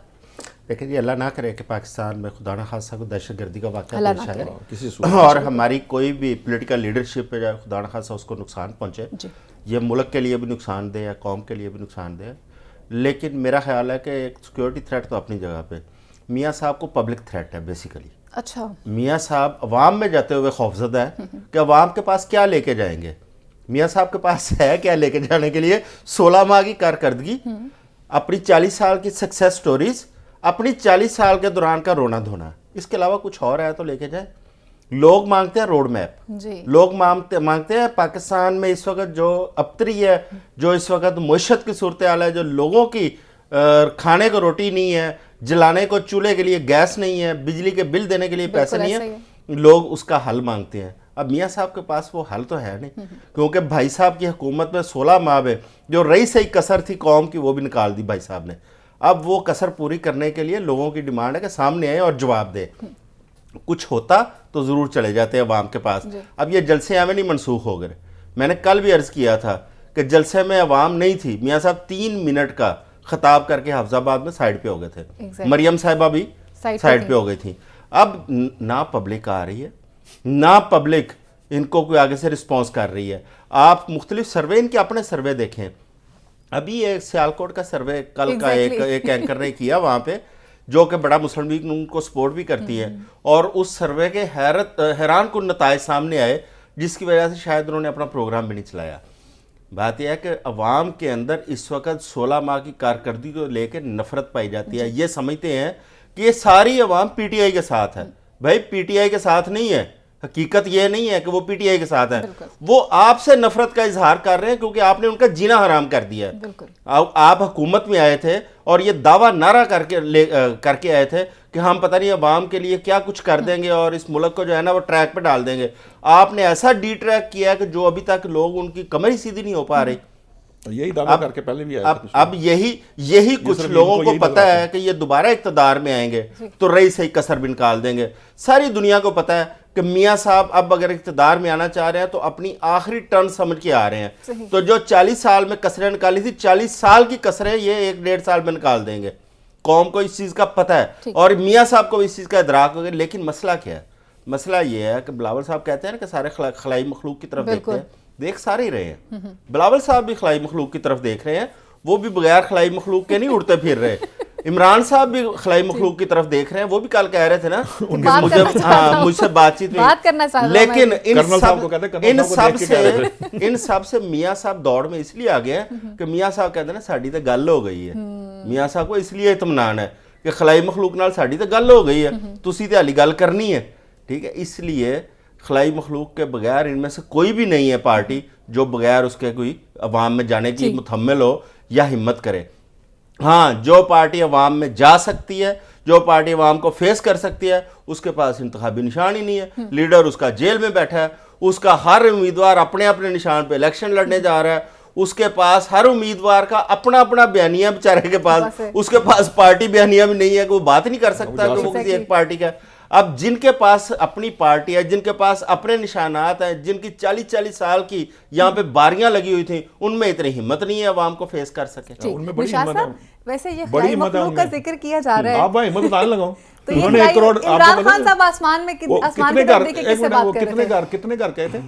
[SPEAKER 1] لیکن یہ اللہ نہ کرے کہ پاکستان میں خدا نہ خاصہ کو دہشت گردی کا واقعہ پیش آئے
[SPEAKER 3] کسی
[SPEAKER 1] اور ہماری کوئی بھی پولیٹیکل لیڈرشپ پہ جائے خدا نہ خاصہ اس کو نقصان پہنچے. یہ ملک کے لیے بھی نقصان دہ ہے, قوم کے لیے بھی نقصان دہ ہے. لیکن میرا خیال ہے کہ ایک سیکیورٹی تھریٹ تو اپنی جگہ پہ, میاں صاحب کو پبلک تھریٹ ہے بیسیکلی.
[SPEAKER 2] اچھا,
[SPEAKER 1] میاں صاحب عوام میں جاتے ہوئے خوفزدہ ہے کہ عوام کے پاس کیا لے کے جائیں گے. میاں صاحب کے پاس ہے کیا لے کے جانے کے لیے؟ 16 ماہ کی کارکردگی, اپنی 40 سال کی سکسیس سٹوریز, اپنی 40 سال کے دوران کا رونا دھونا. اس کے علاوہ کچھ اور ہے تو لے کے جائیں. لوگ مانگتے ہیں روڈ میپ, لوگ مانگتے ہیں پاکستان میں اس وقت جو ابتری ہے, جو اس وقت معیشت کی صورتحال ہے, جو لوگوں کی کھانے کو روٹی نہیں ہے, جلانے کو چولہے کے لیے گیس نہیں ہے, بجلی کے بل دینے کے لیے پیسے نہیں ہیں, لوگ اس کا حل مانگتے ہیں. اب میاں صاحب کے پاس وہ حل تو ہے نہیں, کیونکہ بھائی صاحب کی حکومت میں 16 ماہ میں جو رہی صحیح کسر تھی قوم کی وہ بھی نکال دی بھائی صاحب نے. اب وہ کسر پوری کرنے کے لیے لوگوں کی ڈیمانڈ ہے کہ سامنے آئے اور جواب دے. کچھ ہوتا تو ضرور چلے جاتے عوام کے پاس. اب یہ جلسے ہمیں نہیں منسوخ ہو گئے. میں نے کل بھی عرض کیا تھا کہ جلسے میں عوام نہیں تھی, میاں صاحب 3 منٹ کا خطاب کر کے حفظ آباد میں سائڈ پہ ہو گئے تھے. مریم صاحبہ بھی سائڈ پہ ہو گئی تھی. اب نہ پبلک آ رہی ہے, نہ پبلک ان کو کوئی آگے سے رسپانس کر رہی ہے. آپ مختلف سروے, ان کے اپنے سروے دیکھیں. ابھی ایک سیالکوٹ کا سروے کل کا ایک اینکر نے کیا وہاں پہ, جو کہ بڑا مسلم لیگ ان کو سپورٹ بھی کرتی ہے, اور اس سروے کے حیران کن نتائج سامنے آئے, جس کی وجہ سے شاید انہوں نے اپنا پروگرام بھی نہیں چلایا. بات یہ ہے کہ عوام کے اندر اس وقت 16 ماہ کی کارکردگی کو لے کے نفرت پائی جاتی ہے. یہ سمجھتے ہیں کہ یہ ساری عوام پی ٹی آئی کے ساتھ ہے. بھائی پی ٹی آئی کے ساتھ نہیں ہے, حقیقت یہ نہیں ہے کہ وہ پی ٹی آئی کے ساتھ ہیں. وہ آپ سے نفرت کا اظہار کر رہے ہیں کیونکہ آپ نے ان کا جینا حرام کر دیا ہے. آپ حکومت میں آئے تھے اور یہ دعویٰ نعرہ کر کے آئے تھے کہ ہم پتہ نہیں عوام کے لیے کیا کچھ کر دیں گے اور اس ملک کو جو ہے نا وہ ٹریک پہ ڈال دیں گے. آپ نے ایسا ڈی ٹریک کیا کہ جو ابھی تک لوگ ان کی کمر ہی سیدھی نہیں ہو پا رہی.
[SPEAKER 3] یہی دعویٰ کر کے پہلے بھی آئے.
[SPEAKER 1] اب یہی کچھ لوگوں کو پتہ ہے کہ یہ دوبارہ اقتدار میں آئیں گے تو رئی سے ہی کسر بھی نکال دیں گے. ساری دنیا کو پتہ ہے کہ میاں صاحب اب اگر اقتدار میں آنا چاہ رہے ہیں تو اپنی آخری ٹرن سمجھ کے آ رہے ہیں. تو جو 40 سال میں کسریں نکالی تھی, 40 سال کی کسریں یہ 1-1.5 سال میں نکال دیں گے. قوم کو اس چیز کا پتہ ہے اور میاں صاحب کو اس چیز کا ادراک ہو گیا. لیکن مسئلہ کیا ہے؟ مسئلہ یہ ہے کہ بلاول صاحب کہتے ہیں نا کہ سارے خلائی مخلوق کی طرف دیکھتے ہیں. دیکھ سارے ہی رہے ہیں. بلاول صاحب بھی خلائی مخلوق کی طرف دیکھ رہے ہیں, وہ بھی بغیر خلائی مخلوق کے نہیں اڑتے پھر رہے. عمران صاحب بھی خلائی مخلوق کی طرف دیکھ رہے ہیں, وہ بھی کل کہہ رہے تھے نا مجھ سے بات چیت میں. لیکن ان سب سے میاں صاحب دوڑ میں اس لیے آ گئے ہیں کہ میاں صاحب کہتے ہیں نا ساڈی تے گل ہو گئی ہے. میاں صاحب کو اس لیے اطمینان ہے کہ خلائی مخلوق نال ساڈی تے گل ہو گئی ہے, تسی تے ہالی گل کرنی ہے. ٹھیک ہے, اس لیے خلائی مخلوق کے بغیر ان میں سے کوئی بھی نہیں ہے پارٹی جو بغیر اس کے کوئی عوام میں جانے کی متحمل ہو یا ہمت کرے. ہاں, جو پارٹی عوام میں جا سکتی ہے, جو پارٹی عوام کو فیس کر سکتی ہے, اس کے پاس انتخابی نشان ہی نہیں ہے. لیڈر اس کا جیل میں بیٹھا ہے, اس کا ہر امیدوار اپنے اپنے نشان پہ الیکشن لڑنے جا رہا ہے, اس کے پاس ہر امیدوار کا اپنا اپنا بیانیہ بیچارے کے پاس, اس کے پاس پارٹی بیانیہ بھی نہیں ہے کہ وہ بات نہیں کر سکتا کہ وہ کسی ایک پارٹی کا. اب جن کے پاس اپنی پارٹی ہے, جن کے پاس اپنے نشانات ہیں, جن کی 40 سال کی یہاں پہ باریاں لگی ہوئی تھیں, ان میں اتنی ہمت نہیں ہے عوام کو فیس کر سکے.
[SPEAKER 2] ویسے یہ خلائی مخلوق کا ذکر کیا جا رہا ہے,
[SPEAKER 3] آپ ہمت بتانے لگاؤں.
[SPEAKER 2] عمران خان صاحب آسمان میں
[SPEAKER 3] کتنے گھر کہے تھے,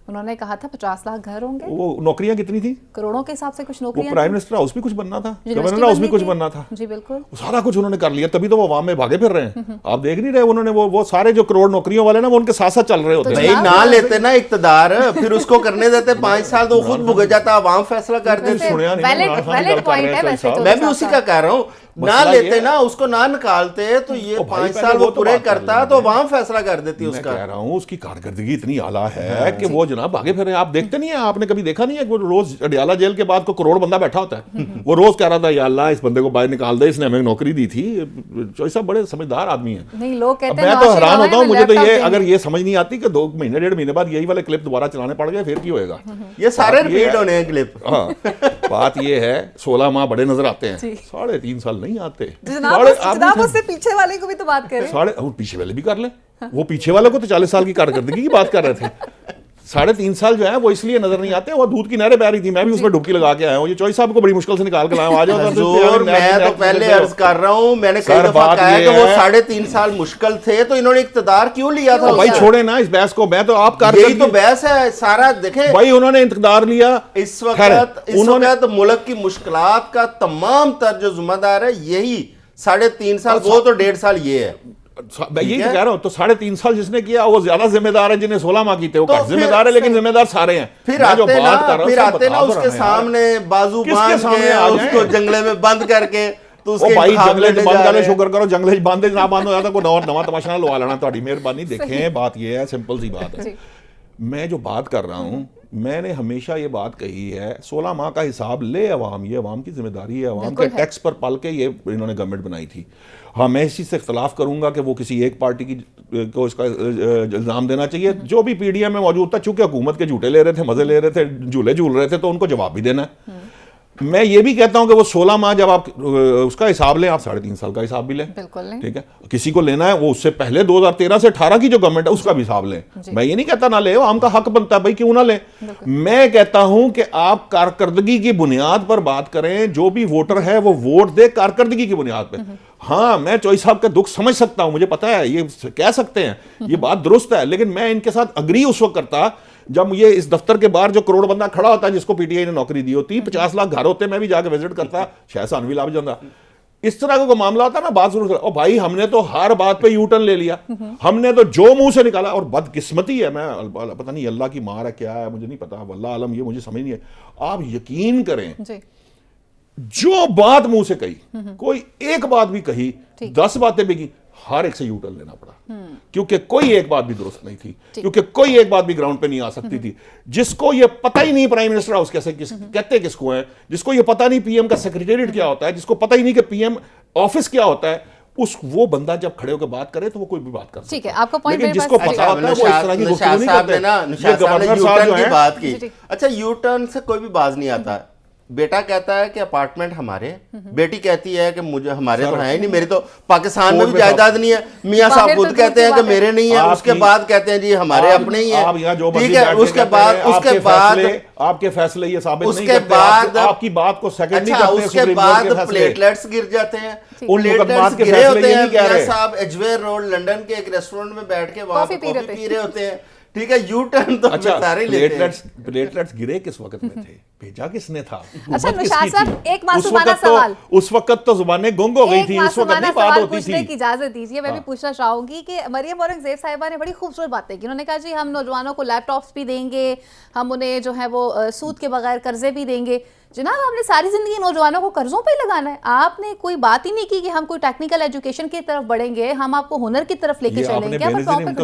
[SPEAKER 2] انہوں نے کہا تھا 50 لاکھ گھر ہوں گے.
[SPEAKER 3] وہ نوکریاں کتنی تھی؟
[SPEAKER 2] کروڑوں کے حساب سے کچھ
[SPEAKER 3] وہ
[SPEAKER 2] نوکریاں.
[SPEAKER 3] پرائم منسٹر ہاؤس بھی کچھ بننا تھا, گورنر ہاؤس بھی کچھ بننا تھا.
[SPEAKER 2] جی بالکل,
[SPEAKER 3] سارا کچھ انہوں نے کر لیا, تبھی تو وہ عوام میں بھاگے پھر رہے ہیں. آپ دیکھ نہیں رہے انہوں نے وہ سارے جو کروڑ نوکریوں والے نا وہ ان کے ساتھ ساتھ چل رہے ہوتے ہیں.
[SPEAKER 1] بھائی نہ لیتے نا اقتدار, پھر اس کو کرنے دیتے 5 سال تو خود بھگت جاتا, عوام فیصلہ کر دیتے.
[SPEAKER 2] ویلڈ پوائنٹ ہے ویسے تو.
[SPEAKER 1] میں بھی اسی کا کہہ رہا ہوں, نہ لیتے نا اس کو, نہ نکالتے تو یہ 5 سال وہ پورے کرتا تو عوام فیصلہ کر دیتی اس کا.
[SPEAKER 3] میں کہہ رہا ہوں اس کی کارکردگی اتنی اعلیٰ ہے کہ وہ جناب آگے پھر آپ دیکھتے نہیں ہیں, آپ نے کبھی دیکھا نہیں ہے کہ وہ روز اڈیالہ جیل کے بعد کو کروڑ بندہ بیٹھا ہوتا ہے, وہ روز کہہ رہا تھا یا اللہ اس بندے کو باہر نکال دے, اس نے ہمیں نوکری دی تھی. چوہدری صاحب بڑے سمجھدار آدمی ہیں.
[SPEAKER 2] نہیں لوگ کہتے ہیں
[SPEAKER 3] میں تو حیران ہوتا ہوں, مجھے تو یہ اگر یہ سمجھ نہیں آتی کہ 2 مہینے 1.5 مہینے بعد یہی والے کلپ دوبارہ چلانے پڑ گئے پھر کی ہوئے گا.
[SPEAKER 1] یہ سارے ریپیٹ ہونے ہیں کلپ.
[SPEAKER 3] ہاں بات یہ ہے 16 ماہ بڑے نظر آتے ہیں, 3.5 سال نہیں آتے.
[SPEAKER 2] جناب اس سے پیچھے والے کو بھی تو بات کریں.
[SPEAKER 3] پیچھے والے بھی کر لیں, وہ پیچھے والے کو تو 40 سال کی کارکردگی کی بات کر رہے تھے. 3.5 سال جو ہے وہ اس لیے نظر نہیں آتے, وہ دودھ کی نہریں بہ رہی تھی, میں بھی اس میں ڈبکی لگا کے آیا ہوں. یہ چوہدری صاحب کو بڑی مشکل سے نکال کے لایا ہوں.
[SPEAKER 1] میں تو پہلے عرض کر رہا ہوں, میں نے کئی دفعہ کہا کہ وہ 3.5 سال مشکل تھے تو انہوں نے اقتدار کیوں لیا تھا.
[SPEAKER 3] بھائی چھوڑے نا اس بحث کو, میں تو آپ
[SPEAKER 1] یہی تو بحث ہے سارا. دیکھیں
[SPEAKER 3] بھائی انہوں نے اقتدار لیا,
[SPEAKER 1] اس وقت ملک کی مشکلات کا تمام تر جو ذمہ دار ہے یہی 3.5 سال, وہ تو 1.5 سال یہ ہے.
[SPEAKER 3] میں یہی تو کہہ رہا ہوں, تو 3.5 سال جس نے کیا وہ زیادہ ذمہ دار ہے, جنہیں 16 ماہ کی تھے وہ کم ذمہ دار ہے, لیکن ذمہ دار سارے ہیں.
[SPEAKER 1] پھر آتے نا اس کے سامنے بازو باندھ کے, اس کو جنگلے میں بند کر کے, تو اس کے
[SPEAKER 3] بھائی جنگلے بند کرے, شکر کرو جنگلے باندھے نہ بند ہو جاتا, کوئی نواں تماشا نہ لوا لینا. تہاڈی مہربانی. دیکھیں بات یہ ہے, سمپل سی بات ہے. میں جو بات کر رہا ہوں, میں نے ہمیشہ یہ بات کہی ہے, 16 ماہ کا حساب لے عوام, یہ عوام کی ذمہ داری ہے. عوام کے ٹیکس پر پل کے یہ انہوں نے گورنمنٹ بنائی تھی. ہاں میں اس چیز سے اختلاف کروں گا کہ وہ کسی ایک پارٹی کی کو اس کا الزام دینا چاہیے. جو بھی پی ڈی ایم میں موجود تھا, چونکہ حکومت کے جھوٹے لے رہے تھے, مزے لے رہے تھے, جھولے جھول رہے تھے, تو ان کو جواب بھی دینا ہے. میں یہ بھی کہتا ہوں کہ وہ 16 ماہ جب آپ اس کا حساب لیں, آپ 3.5 سال کا حساب بھی لیں. ٹھیک ہے, کسی کو لینا ہے وہ اس سے پہلے 2013 سے 18 کی جو گورنمنٹ ہے اس کا بھی حساب لیں. میں یہ نہیں کہتا نہ لے, عام کا حق بنتا ہے بھائی کیوں نہ لیں. میں کہتا ہوں کہ آپ کارکردگی کی بنیاد پر بات کریں, جو بھی ووٹر ہے وہ ووٹ دے کارکردگی کی بنیاد پہ. ہاں میں چوہدری صاحب کا دکھ سمجھ سکتا ہوں, مجھے پتا ہے یہ کہہ سکتے ہیں, یہ بات درست ہے, لیکن میں ان کے ساتھ اگری اس وقت کرتا جب یہ اس دفتر کے باہر جو کروڑ بندہ کھڑا ہوتا ہے جس کو پی ٹی آئی نے نوکری دی ہوتی, 50 لاکھ گھر ہوتے, میں بھی جا کے وزٹ کرتا, شاید سانوی لا بھی جاتا. اس طرح کا کوئی معاملہ ہوتا ہے نا, بات ضرور او بھائی ہم نے تو ہر بات پہ یو ٹرن لے لیا, ہم نے تو جو منہ سے نکالا. اور بدقسمتی ہے, میں پتہ نہیں اللہ کی مار ہے کیا ہے مجھے نہیں پتا, واللہ عالم, یہ مجھے سمجھ نہیں ہے. آپ یقین کریں جو بات منہ سے کہی, کوئی ایک بات بھی کہی, 10 باتیں بھی کی, ہر ایک سے یو ٹرن لینا پڑا, کیونکہ کوئی ایک بات بھی درست نہیں تھی, کیونکہ کوئی ایک بات بھی گراؤنڈ پہ نہیں آ سکتی تھی. جس کو یہ پتہ ہی نہیں پرائم منسٹر ہاؤس کیسے کہتے کس کو ہیں, جس کو یہ پتہ نہیں پی ایم کا سیکریٹریٹ کیا ہوتا ہے, جس کو پتہ ہی نہیں کہ پی ایم آفس کیا ہوتا ہے, وہ بندہ جب کھڑے ہو کے بات کرے تو وہ کوئی بھی بات کر سکتا ہے.
[SPEAKER 2] آپ کا پوائنٹ,
[SPEAKER 3] لیکن جس کو پتہ ہوتا ہے وہ اس طرح کی گفتگو نہیں کرتے.
[SPEAKER 1] نشاط صاحب نے یو ٹرن کی بات کی. اچھا یو ٹرن سے کوئی بھی باز نہیں آتا. بیٹا کہتا ہے کہ اپارٹمنٹ ہمارے, بیٹی کہتی ہے کہ مجھے ہمارے تو ہیں ہی نہیں, میری تو پاکستان میں بھی جائیداد نہیں ہے. میاں صاحب خود کہتے ہیں کہ میرے نہیں ہے, اس کے بعد کہتے ہیں جی ہمارے اپنے ہی ہیں. ٹھیک ہے, اس کے بعد
[SPEAKER 3] آپ کے فیصلے یہ ثابت نہیں کرتے, آپ کی بات کو سیکنڈ نہیں کرتے.
[SPEAKER 1] اس کے بعد پلیٹلیٹس گر جاتے ہیں, پلیٹلیٹس گرے ہوتے ہیں. میاں صاحب ایجویر روڈ لنڈن کے ایک ریسٹورنٹ میں بیٹھ کے وہاں کافی پی رہے ہوتے ہیں. ٹھیک ہے, یو ٹرن تو سارے لیتے ہیں.
[SPEAKER 3] پلیٹلیٹس گرے کس وقت میں تھے, بھیجا کس نے تھا؟
[SPEAKER 2] اچھا نشاط صاحب ایک معصومانہ سوال,
[SPEAKER 3] اس وقت تو زبانیں گنگ ہو گئی تھی, اس وقت نہیں بات ہوتی تھی.
[SPEAKER 2] کی اجازت دیجیے, میں بھی پوچھنا چاہوں گی کہ مریم اورنگزیب صاحبہ نے بڑی خوبصورت باتیں کی. انہوں نے کہا جی ہم نوجوانوں کو لیپ ٹاپس بھی دیں گے, ہم انہیں جو ہے وہ سود کے بغیر قرضے بھی دیں گے. جناب آپ نے ساری زندگی نوجوانوں کو قرضوں پہ لگانا ہے, آپ نے کوئی بات ہی نہیں کی کہ ہم کوئی ٹیکنیکل ایجوکیشن کی طرف بڑھیں گے, ہم آپ کو ہنر کی طرف لے کے چلیں گے.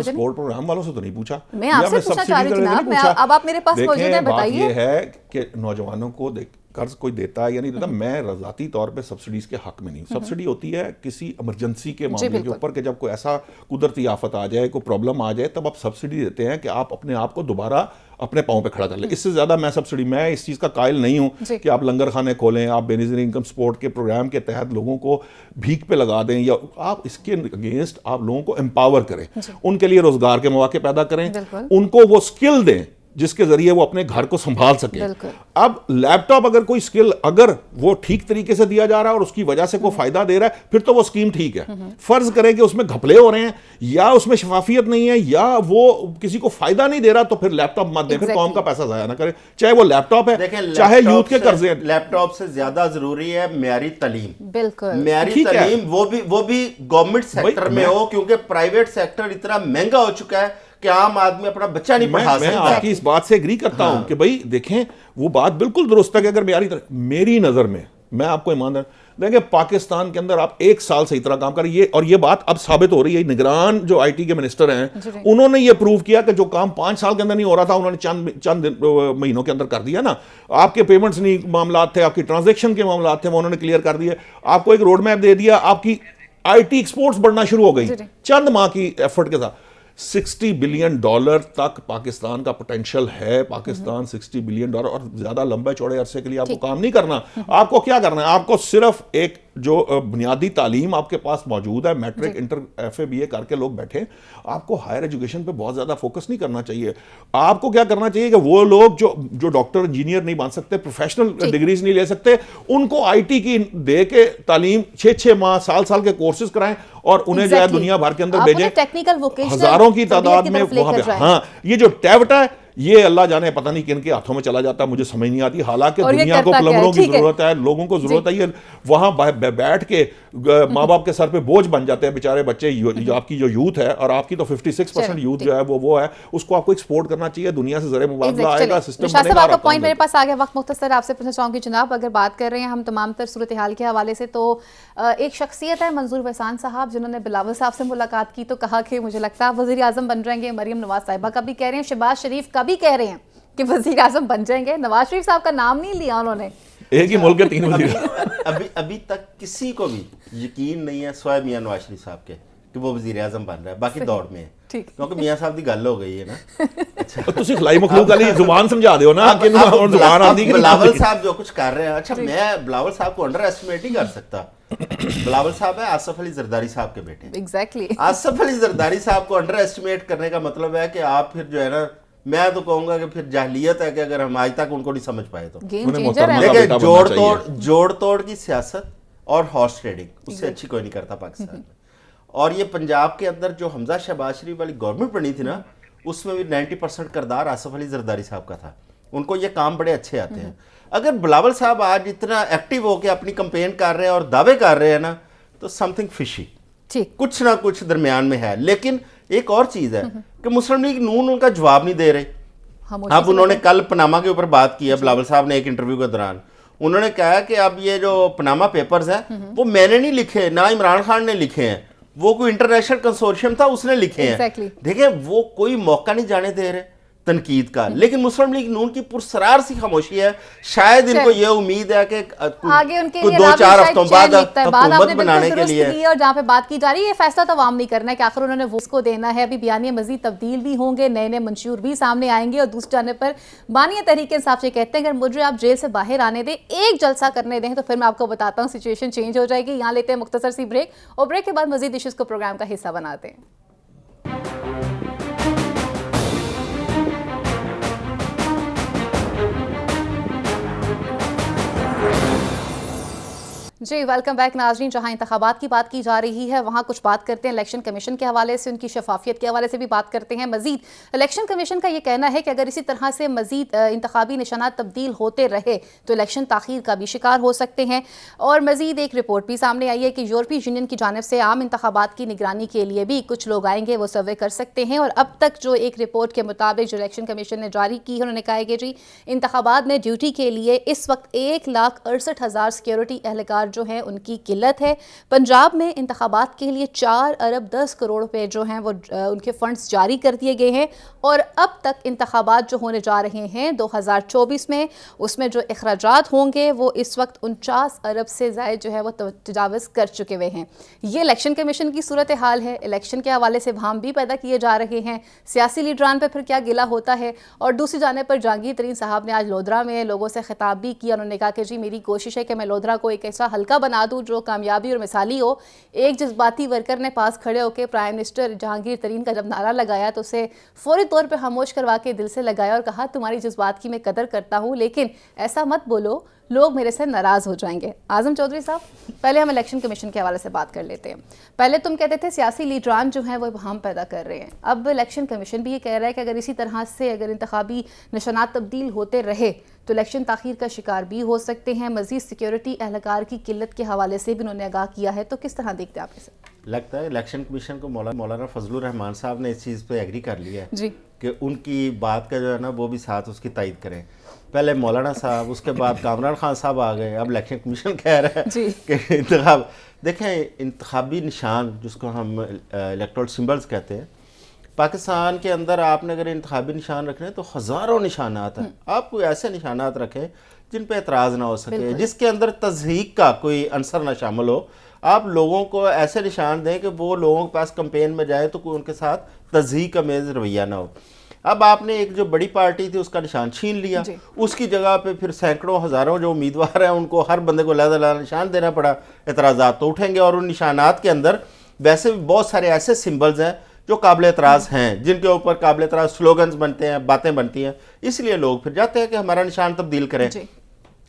[SPEAKER 3] سپورٹ پروگرام والوں سے تو نہیں پوچھا,
[SPEAKER 2] میں آپ سے پوچھنا چاہ رہی ہوں جناب, اب آپ میرے پاس موجود ہیں, بتائیے.
[SPEAKER 3] یہ ہے کہ نوجوانوں کو قرض کوئی دیتا ہے یا نہیں دیتا, میں ذاتی طور پہ سبسڈیز کے حق میں نہیں. سبسڈی ہوتی ہے کسی ایمرجنسی کے معاملے کے اوپر, کہ جب کوئی ایسا قدرتی آفت آ جائے, کوئی پرابلم آ جائے, تب آپ سبسڈی دیتے ہیں کہ آپ اپنے آپ کو دوبارہ اپنے پاؤں پہ کھڑا کر لیں. اس سے زیادہ میں سبسڈی, میں اس چیز کا قائل نہیں ہوں کہ آپ لنگر خانے کھولیں, آپ بے نظیر انکم سپورٹ کے پروگرام کے تحت لوگوں کو بھیک پہ لگا دیں, یا آپ اس کے اگینسٹ آپ لوگوں کو امپاور کریں, ان کے لیے روزگار کے مواقع پیدا کریں, ان کو وہ اسکل دیں جس کے ذریعے وہ اپنے گھر کو سنبھال سکے. اب لیپ ٹاپ اگر کوئی اسکل اگر وہ ٹھیک طریقے سے دیا جا رہا ہے اور اس کی وجہ سے کوئی فائدہ دے رہا ہے پھر تو وہ اسکیم ٹھیک ہے. فرض کریں کہ اس میں گھپلے ہو رہے ہیں یا اس میں شفافیت نہیں ہے یا وہ کسی کو فائدہ نہیں دے رہا تو پھر لیپ ٹاپ مت دیں, پھر قوم کا پیسہ ضائع نہ کرے, چاہے وہ لیپ ٹاپ ہے چاہے یوتھ کے قرضے ہیں.
[SPEAKER 1] لیپ ٹاپ سے زیادہ ضروری ہے معیاری تعلیم.
[SPEAKER 2] بالکل
[SPEAKER 1] معیاری تعلیم وہ بھی گورنمنٹ سیکٹر میں ہو, کیونکہ پرائیویٹ سیکٹر اتنا مہنگا ہو چکا ہے کہ عام آدمی اپنا بچہ نہیں پڑھا سکتا.
[SPEAKER 3] میں آپ کی اس بات سے ایگری کرتا ہوں کہ بھائی دیکھیں وہ بات بالکل درست ہے کہ اگر میری نظر میں آپ کو ایماندار دیکھیں پاکستان کے اندر آپ 1 سال سے اتنا کام کر رہی ہے اور یہ بات اب ثابت ہو رہی ہے. نگران جو آئی ٹی کے منسٹر ہیں انہوں نے یہ پروو کیا کہ جو کام 5 سال کے اندر نہیں ہو رہا تھا انہوں نے چند مہینوں کے اندر کر دیا نا. آپ کے پیمنٹس نہیں معاملات تھے, آپ کی ٹرانزیکشن کے معاملات تھے, وہ انہوں نے کلیئر کر دیے. آپ کو ایک روڈ میپ دے دیا, آپ کی آئی ٹی ایکسپورٹس بڑھنا شروع ہو گئی چند ماہ کی ایفرٹ کے ساتھ. $60 بلین تک پاکستان کا پوٹینشیل ہے. پاکستان $60 بلین اور زیادہ لمبے چوڑے عرصے کے لیے آپ کو کام نہیں کرنا. آپ کو کیا کرنا ہے, آپ کو صرف ایک جو بنیادی تعلیم آپ کے پاس موجود ہے, matric inter F A B A کر کے لوگ بیٹھے, آپ کو ہائر ایجوکیشن پہ بہت زیادہ فوکس نہیں کرنا چاہیے. آپ کو کیا کرنا چاہیے کہ وہ لوگ جو ڈاکٹر انجینئر نہیں بن سکتے, پروفیشنل ڈگریز نہیں لے سکتے, ان کو آئی ٹی کی دے کے تعلیم 6 ماہ سال کے کورسز کرائیں اور انہیں جو ہے دنیا بھر کے اندر بھیجیں. ہزاروں کی تعداد میں وہاں پہ. ہاں یہ جو ٹیوٹا ہے یہ اللہ جانے پتہ نہیں کن کے ہاتھوں میں چلا جاتا ہے, مجھے سمجھ نہیں آتی. حالانکہ دنیا کو پلمبروں کی ضرورت ہے, لوگوں کو ضرورت ہے. یہ وہاں بیٹھ کے ماں باپ کے سر پہ بوجھ بن جاتے ہیں بیچارے بچے. آپ کی جو یوتھ ہے اور آپ کی تو 56% یوتھ جو ہے وہ ہے, اس کو آپ کو ایکسپورٹ کرنا چاہیے. دنیا سے زر مبادلہ آئے گا, سسٹم بنے گا.
[SPEAKER 2] آپ کا پوائنٹ میرے پاس آ گیا. وقت مختصر آپ سے پوچھنا چاہوں گی جناب, اگر بات کر رہے ہیں ہم تمام تر صورتحال کے حوالے سے, تو ایک شخصیت ہے منظور وحسان صاحب جنہوں نے بلاول صاحب سے ملاقات کی تو کہا کہ مجھے لگتا ہے وزیر اعظم بن جائیں گے. مریم نواز صاحبہ کا بھی کہہ رہے ہیں, شہباز شریف کا بھی کہہ رہے ہیں کہ وزیر اعظم بن جائیں گے. نواز شریف صاحب کا نام نہیں لیا انہوں نے.
[SPEAKER 3] ایک ہی ملک کے 3 وزیر.
[SPEAKER 1] ابھی تک کسی کو بھی یقین نہیں ہے سوائے میاں نواز شریف صاحب کے کہ وہ وزیر اعظم بن رہا ہے. باقی دوڑ میں ہے کیونکہ میاں صاحب دی گل ہو گئی ہے نا.
[SPEAKER 3] تسی خلائی مخلوق علی زبان سمجھا دیو نا کہ زبان آندی.
[SPEAKER 1] بلاول صاحب جو کچھ کر رہے ہیں, اچھا میں بلاول صاحب کو انڈر ایسٹیمیٹ نہیں کر سکتا. بلاول صاحب ہے آصف علی زرداری صاحب کے بیٹے.
[SPEAKER 2] ایگزیکٹلی
[SPEAKER 1] آصف علی زرداری صاحب کو انڈر ایسٹیمیٹ کرنے کا مطلب ہے کہ آپ پھر جو ہے نا, میں تو کہوں گا کہ پھر جاہلیت ہے کہ اگر ہم آج تک ان کو نہیں سمجھ پائے تو. لیکن جوڑ توڑ کی سیاست اور ہارس ٹریڈنگ اس سے اچھی کوئی نہیں کرتا پاکستان میں. اور یہ پنجاب کے اندر جو حمزہ شہباز شریف والی گورنمنٹ بنی تھی نا, اس میں بھی 90% کردار آصف علی زرداری صاحب کا تھا. ان کو یہ کام بڑے اچھے آتے ہیں. اگر بلاول صاحب آج اتنا ایکٹیو ہو کے اپنی کمپین کر رہے ہیں اور دعوے کر رہے ہیں نا, تو سم تھنگ فشی, کچھ نہ کچھ درمیان میں ہے. لیکن ایک اور چیز ہے کہ مسلم لیگ نون ان کا جواب نہیں دے رہے. اب انہوں نے کل پناما کے اوپر بات کی ہے, بلاول صاحب نے ایک انٹرویو کے دوران انہوں نے کہا کہ اب یہ جو پناما پیپرز ہیں وہ میں نے نہیں لکھے, نہ عمران خان نے لکھے ہیں, وہ کوئی انٹرنیشنل کنسورشیم تھا اس نے لکھے ہیں. دیکھیں وہ کوئی موقع نہیں جانے دے رہے تنقید کا. لیکن مسلم لیگ نون کی پرسرار سی خاموشی ہے. شاید ان کو یہ امید ہے کہ کچھ 2-4 ہفتوں بعد حکومت بنانے کے لیے,
[SPEAKER 2] اور جہاں پہ بات کی جا رہی ہے یہ فیصلہ تو عوام نہیں کرنا ہے کہ آخر انہوں نے اس کو دینا ہے. ابھی بیانیے مزید تبدیل بھی ہوں گے, نئے منشور بھی سامنے آئیں گے. اور دوسری جانب پر بانی تحریک انصاف سے کہتے ہیں اگر مجھے آپ جیل سے باہر آنے دیں, ایک جلسہ کرنے دیں, تو پھر میں آپ کو بتاتا ہوں سچویشن چینج ہو جائے گی. یہاں لیتے ہیں مختصر سی بریک, اور بریک کے بعد مزید ایشوز کو پروگرام کا حصہ بناتے ہیں. جی ویلکم بیک ناظرین. جہاں انتخابات کی بات کی جا رہی ہے وہاں کچھ بات کرتے ہیں الیکشن کمیشن کے حوالے سے, ان کی شفافیت کے حوالے سے بھی بات کرتے ہیں. مزید الیکشن کمیشن کا یہ کہنا ہے کہ اگر اسی طرح سے مزید انتخابی نشانات تبدیل ہوتے رہے تو الیکشن تاخیر کا بھی شکار ہو سکتے ہیں. اور مزید ایک رپورٹ بھی سامنے آئی ہے کہ یورپی یونین کی جانب سے عام انتخابات کی نگرانی کے لیے بھی کچھ لوگ آئیں گے, وہ سروے کر سکتے ہیں. اور اب تک جو ایک رپورٹ کے مطابق جو الیکشن کمیشن نے جاری کی ہے, انہوں نے کہا ہے کہ جی انتخابات میں ڈیوٹی کے لیے اس وقت 1,68,000 سیکیورٹی اہلکار جو ہیں ان کی قلت ہے. پنجاب میں انتخابات کے لیے 4 ارب 10 کروڑ روپے جو ہیں وہ ان کے فنڈز جاری کر دیے گئے ہیں. اور اب تک انتخابات جو ہونے جا رہے ہیں 2024 میں, اس میں جو اخراجات ہوں گے وہ اس وقت 49 ارب سے زائد جو ہے وہ تجاوز کر چکے ہوئے ہیں. یہ الیکشن کمیشن کی صورتحال ہے. الیکشن کے حوالے سے بھام بھی پیدا کیے جا رہے ہیں, سیاسی لیڈران پہ پھر کیا گلہ ہوتا ہے. اور دوسری جانب پر جہانگیر ترین صاحب نے آج لودھرا میں لوگوں سے خطاب بھی کیا. انہوں نے کہا کہ جی میری کوشش ہے کہ میں لودھرا کو ایک ایسا ہلکا بنا دوں جو کامیابی اور مثالی ہو. ایک جذباتی ورکر نے پاس کھڑے ہو کے پرائم منسٹر جہانگیر ترین کا جب نعرہ لگایا تو اسے فوری طور پہ خاموش کروا کے دل سے لگایا اور کہا تمہاری جذبات کی میں قدر کرتا ہوں لیکن ایسا مت بولو لوگ میرے سے ناراض ہو جائیں گے. اعظم چودھری صاحب, پہلے ہم الیکشن کمیشن کے حوالے سے بات کر لیتے ہیں. پہلے تم کہتے تھے سیاسی لیڈران جو ہیں وہ ابہام پیدا کر رہے ہیں, اب الیکشن کمیشن بھی یہ کہہ رہا ہے کہ اگر اسی طرح سے اگر انتخابی نشانات تبدیل ہوتے رہے تو الیکشن تاخیر کا شکار بھی ہو سکتے ہیں. مزید سیکیورٹی اہلکار کی قلت کے حوالے سے بھی انہوں نے آگاہ کیا ہے, تو کس طرح دیکھتے ہیں آپ اسے؟
[SPEAKER 1] لگتا ہے الیکشن کمیشن کو مولانا فضل الرحمان صاحب نے اس چیز پہ ایگری کر لیا ہے
[SPEAKER 2] جی
[SPEAKER 1] کہ ان کی بات کا جو ہے نا وہ بھی ساتھ اس کی تائید کریں. پہلے مولانا صاحب, اس کے بعد کامران خان صاحب آ گئے, اب الیکشن کمیشن کہہ رہا ہے کہ انتخاب. دیکھیں انتخابی نشان جس کو ہم الیکٹورل سمبلز کہتے ہیں, پاکستان کے اندر آپ نے اگر انتخابی نشان رکھنے تو ہزاروں نشانات ہیں. آپ کوئی ایسے نشانات رکھیں جن پہ اعتراض نہ ہو سکے, جس کے اندر تضحیق کا کوئی عنصر نہ شامل ہو. آپ لوگوں کو ایسے نشان دیں کہ وہ لوگوں کے پاس کمپین میں جائے تو کوئی ان کے ساتھ تضحیق امیز رویہ نہ ہو. اب آپ نے ایک جو بڑی پارٹی تھی اس کا نشان چھین لیا, اس کی جگہ پہ پھر سینکڑوں ہزاروں جو امیدوار ہیں ان کو ہر بندے کو علیحدہ علیحدہ نشان دینا پڑا. اعتراضات تو اٹھیں گے, اور ان نشانات کے اندر ویسے بھی بہت سارے ایسے سمبلز ہیں جو قابل اعتراض ہیں, جن کے اوپر قابل اعتراض سلوگنز بنتے ہیں, باتیں بنتی ہیں, اس لیے لوگ پھر جاتے ہیں کہ ہمارا نشان تبدیل کریں.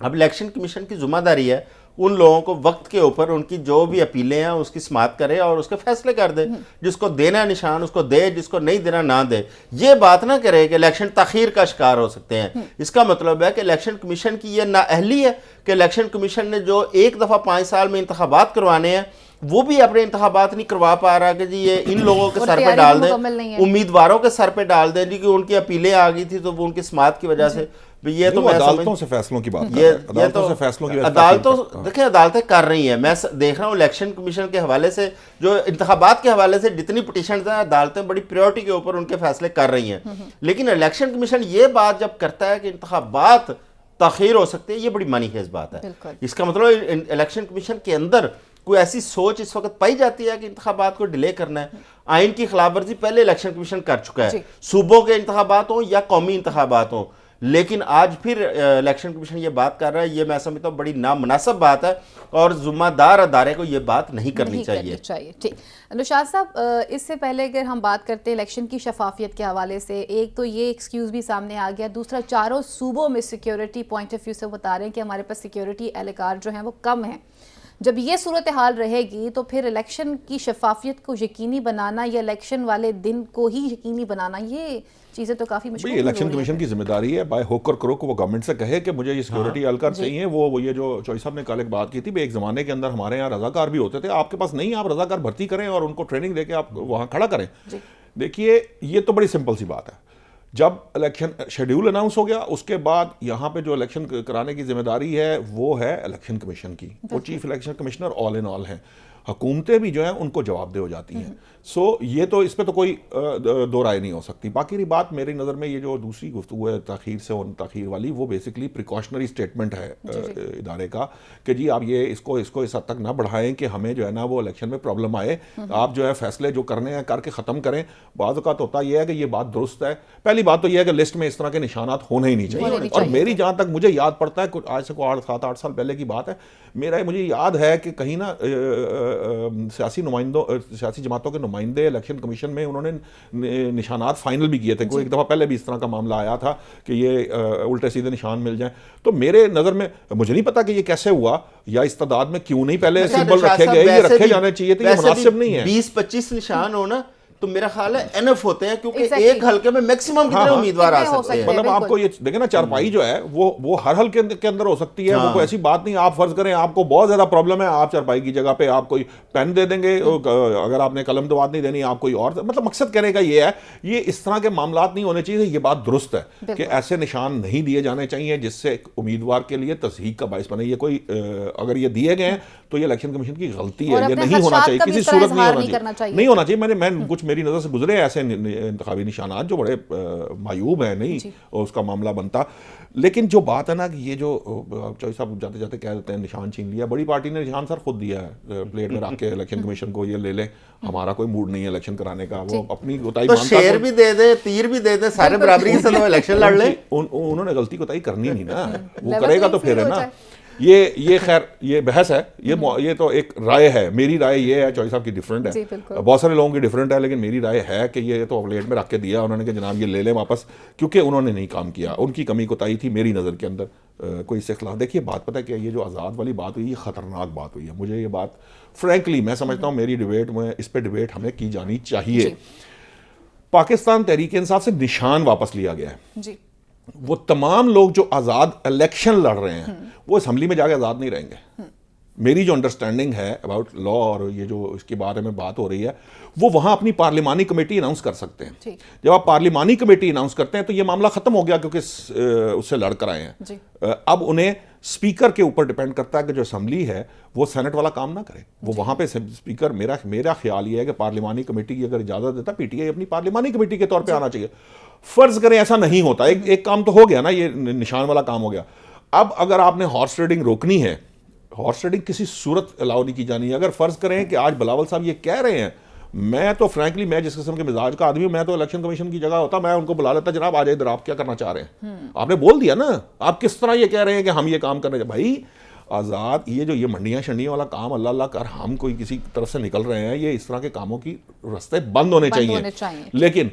[SPEAKER 1] اب الیکشن کمیشن کی ذمہ داری ہے ان لوگوں کو وقت کے اوپر ان کی جو بھی اپیلیں ہیں اس کی سماعت کرے اور اس کے فیصلے کر دے. جس کو دینا نشان اس کو دے, جس کو نہیں دینا نہ دے. یہ بات نہ کرے کہ الیکشن تاخیر کا شکار ہو سکتے ہیں. اس کا مطلب ہے کہ الیکشن کمیشن کی یہ نااہلی ہے کہ الیکشن کمیشن نے جو ایک دفعہ 5 سال میں انتخابات کروانے ہیں وہ بھی اپنے انتخابات نہیں کروا پا رہا کہ جی یہ ان لوگوں کے سر پہ ڈال دیں, امیدواروں کے سر پہ ڈال دیں جی کہ ان کی اپیلیں آ گئی تھی تو وہ ان کی سماعت کی وجہ سے. یہ تو
[SPEAKER 3] عدالتوں سے فیصلوں کی بات ہے, عدالتوں سے فیصلوں کی
[SPEAKER 1] عدالتوں دیکھیں عدالتیں کر رہی ہیں. میں دیکھ رہا ہوں الیکشن کمیشن کے حوالے سے جو انتخابات کے حوالے سے جتنی پٹیشنز ہیں عدالتیں بڑی پریورٹی کے اوپر ان کے فیصلے کر رہی ہیں. لیکن الیکشن کمیشن یہ بات جب کرتا ہے کہ انتخابات تاخیر ہو سکتے ہیں, یہ بڑی معنی خیز بات ہے. اس کا مطلب الیکشن کمیشن کے اندر کوئی ایسی سوچ اس وقت پائی جاتی ہے کہ انتخابات کو ڈیلے کرنا ہے. آئین کی خلاف ورزی پہلے الیکشن کمیشن کر چکا ہے, صوبوں کے انتخابات ہوں یا قومی انتخابات ہوں. لیکن آج پھر الیکشن کمیشن یہ بات کر رہا ہے, یہ میں سمجھتا ہوں بڑی نامناسب بات ہے اور ذمہ دار ادارے کو یہ بات نہیں کرنی چاہیے.
[SPEAKER 2] ٹھیک. نوشاد صاحب, اس سے پہلے اگر ہم بات کرتے ہیں الیکشن کی شفافیت کے حوالے سے, ایک تو یہ ایکسکیوز بھی سامنے آ گیا, دوسرا چاروں صوبوں میں سیکیورٹی پوائنٹ آف ویو سے بتا رہے ہیں کہ ہمارے پاس سیکیورٹی اہلکار جو ہیں وہ کم ہیں. جب یہ صورتحال رہے گی تو پھر الیکشن کی شفافیت کو یقینی بنانا یا الیکشن والے دن کو ہی یقینی بنانا, یہ چیزیں تو کافی مشکل ہیں.
[SPEAKER 3] الیکشن کمیشن کی ذمہ داری ہے بائی ہوک اور کروک وہ گورنمنٹ سے کہے کہ مجھے یہ سیکیورٹی اہلکار چاہیے. وہ یہ جو چوئی صاحب نے کل ایک بات کی تھی, ایک زمانے کے اندر ہمارے یہاں رضاکار بھی ہوتے تھے, آپ کے پاس نہیں, آپ رضاکار بھرتی کریں اور ان کو ٹریننگ دے کے آپ وہاں کھڑا کریں. دیکھیے یہ تو بڑی سمپل سی بات ہے. جب الیکشن شیڈیول اناؤنس ہو گیا اس کے بعد یہاں پہ جو الیکشن کرانے کی ذمہ داری ہے وہ ہے الیکشن کمیشن کی. وہ چیف الیکشن کمشنر آل ان آل ہیں. حکومتیں بھی جو ہیں ان کو جواب دہ ہو جاتی ہیں. سو یہ تو اس پہ تو کوئی دو رائے نہیں ہو سکتی. باقی رہی بات میری نظر میں یہ جو دوسری گفتگو ہے تاخیر سے اور تاخیر والی, وہ بیسکلی پریکاشنری اسٹیٹمنٹ ہے ادارے کا کہ جی آپ یہ اس کو اس حد تک نہ بڑھائیں کہ ہمیں جو ہے نا وہ الیکشن میں پرابلم آئے. آپ جو ہے فیصلے جو کرنے ہیں کر کے ختم کریں. بعض اوقات ہوتا یہ ہے کہ یہ بات درست ہے. پہلی بات تو یہ ہے کہ لسٹ میں اس طرح کے نشانات ہونے ہی نہیں چاہیے. اور میری جہاں تک مجھے یاد پڑتا ہے, آج سے 7-8 سال پہلے کی بات ہے, مجھے یاد ہے کہ کہیں نا سیاسی جماعتوں کے نمائندے الیکشن کمیشن میں انہوں نے نشانات فائنل بھی کیے تھے. کوئی ایک دفعہ پہلے بھی اس طرح کا معاملہ آیا تھا کہ یہ الٹے سیدھے نشان مل جائیں. تو میرے نظر میں مجھے نہیں پتا کہ یہ کیسے ہوا یا اس تعداد میں کیوں نہیں پہلے سمبل رکھے گئے. یہ رکھے جانے چاہیے تھے, یہ مناسب نہیں ہے.
[SPEAKER 1] 20-25 نشان ہونا تو میرا خیال ہے انف ہوتے ہیں, کیونکہ ایک حلقے میں میکسیمم کتنے امیدوار آ سکتے ہیں.
[SPEAKER 3] مطلب آپ کو یہ دیکھیں نا, چارپائی جو ہے وہ ہر حلقے کے اندر ہو سکتی ہے. وہ کوئی ایسی بات نہیں. آپ فرض کریں آپ کو بہت زیادہ پرابلم ہے, آپ چارپائی کی جگہ پہ آپ کوئی پین دے دیں گے, اگر آپ نے قلم دوات نہیں دینی آپ کوئی اور. مطلب مقصد کہنے کا یہ ہے, یہ اس طرح کے معاملات نہیں ہونے چاہیے. یہ بات درست ہے کہ ایسے نشان نہیں دیے جانے چاہیے جس سے امیدوار کے لیے تصحیح کا باعث بنے. یہ کوئی اگر یہ دیے گئے ہیں تو یہ الیکشن کمیشن کی غلطی ہے. یہ نہیں ہونا چاہیے, کسی صورت نہیں ہونا چاہیے. میں کچھ میری نظر سے گزرے ایسے انتخابی نشانات جو بڑے معیوب ہیں, نہیں اس کا معاملہ بنتا. لیکن جو بات ہے نا کہ یہ جو چوئی صاحب جاتے جاتے کہہ دیتے ہیں نشان چھین لیا, بڑی پارٹی نے نشان سر خود دیا ہے پلیٹ میں رکھ کے الیکشن کمیشن کو, یہ لے لیں, ہمارا کوئی موڈ نہیں ہے الیکشن کرانے کا. وہ اپنی کوتاہی مانتا ہے,
[SPEAKER 1] شیر بھی دے دے تیر بھی دے دے, سارے برابری سے الیکشن لڑ لیں.
[SPEAKER 3] انہوں نے غلطی کوتاہی کرنی نہیں نا, وہ کرے گا تو پھر ہے نا. یہ خیر یہ بحث ہے, یہ تو ایک رائے ہے, میری رائے یہ ہے, چوہدری صاحب کی ڈیفرنٹ ہے, بہت سارے لوگوں کی ڈیفرنٹ ہے, لیکن میری رائے ہے کہ یہ تو پلیٹ میں رکھ کے دیا انہوں نے کہ جناب یہ لے لیں واپس, کیونکہ انہوں نے نہیں کام کیا, ان کی کمی کوتاہی تھی میری نظر کے اندر, کوئی اس سے خلاف. دیکھیے بات پتہ ہے کہ یہ جو آزاد والی بات ہوئی یہ خطرناک بات ہوئی ہے, مجھے یہ بات فرینکلی میں سمجھتا ہوں میری ڈیبیٹ میں اس پہ ڈیبیٹ ہمیں کی جانی چاہیے. پاکستان تحریک انصاف سے نشان واپس لیا گیا ہے. وہ تمام لوگ جو آزاد الیکشن لڑ رہے ہیں وہ اسمبلی میں جا کے آزاد نہیں رہیں گے. میری جو انڈرسٹینڈنگ ہے اباؤٹ لا اور یہ جو اس کے بارے میں بات ہو رہی ہے, وہ وہاں اپنی پارلیمانی کمیٹی اناؤنس کر سکتے ہیں. جب آپ پارلیمانی کمیٹی اناؤنس کرتے ہیں تو یہ معاملہ ختم ہو گیا کیونکہ اس سے لڑ کر آئے ہیں. اب انہیں اسپیکر کے اوپر ڈیپینڈ کرتا ہے کہ جو اسمبلی ہے وہ سینٹ والا کام نہ کرے, وہ وہاں پہ اسپیکر, میرا خیال یہ ہے کہ پارلیمانی کمیٹی کی اگر اجازت دیتا, پی ٹی آئی اپنی پارلیمانی کمیٹی کے طور پہ آنا چاہیے. فرض کریں ایسا نہیں ہوتا, ایک کام تو ہو گیا نا, یہ نشان والا کام ہو گیا. اب اگر آپ نے ہارس ریڈنگ روکنی ہے, ہارس ریڈنگ کسی صورت الاؤ نہیں کی جانی ہے. اگر فرض کریں کہ آج بلاول صاحب یہ کہہ رہے ہیں, میں تو فرینکلی میں جس قسم کے مزاج کا آدمی ہوں, میں تو الیکشن کمیشن کی جگہ ہوتا, میں ان کو بلا لیتا, جناب آ جائے ادھر, آپ کیا کرنا چاہ رہے ہیں, آپ نے بول دیا نا, آپ کس طرح یہ کہہ رہے ہیں کہ ہم یہ کام کرنے چاہیے. بھائی آزاد یہ منڈیاں شنڈیاں والا کام اللہ اللہ کر ہم کوئی کسی طرف سے نکل رہے ہیں, یہ اس طرح کے کاموں کی رستے بند ہونے چاہیے. لیکن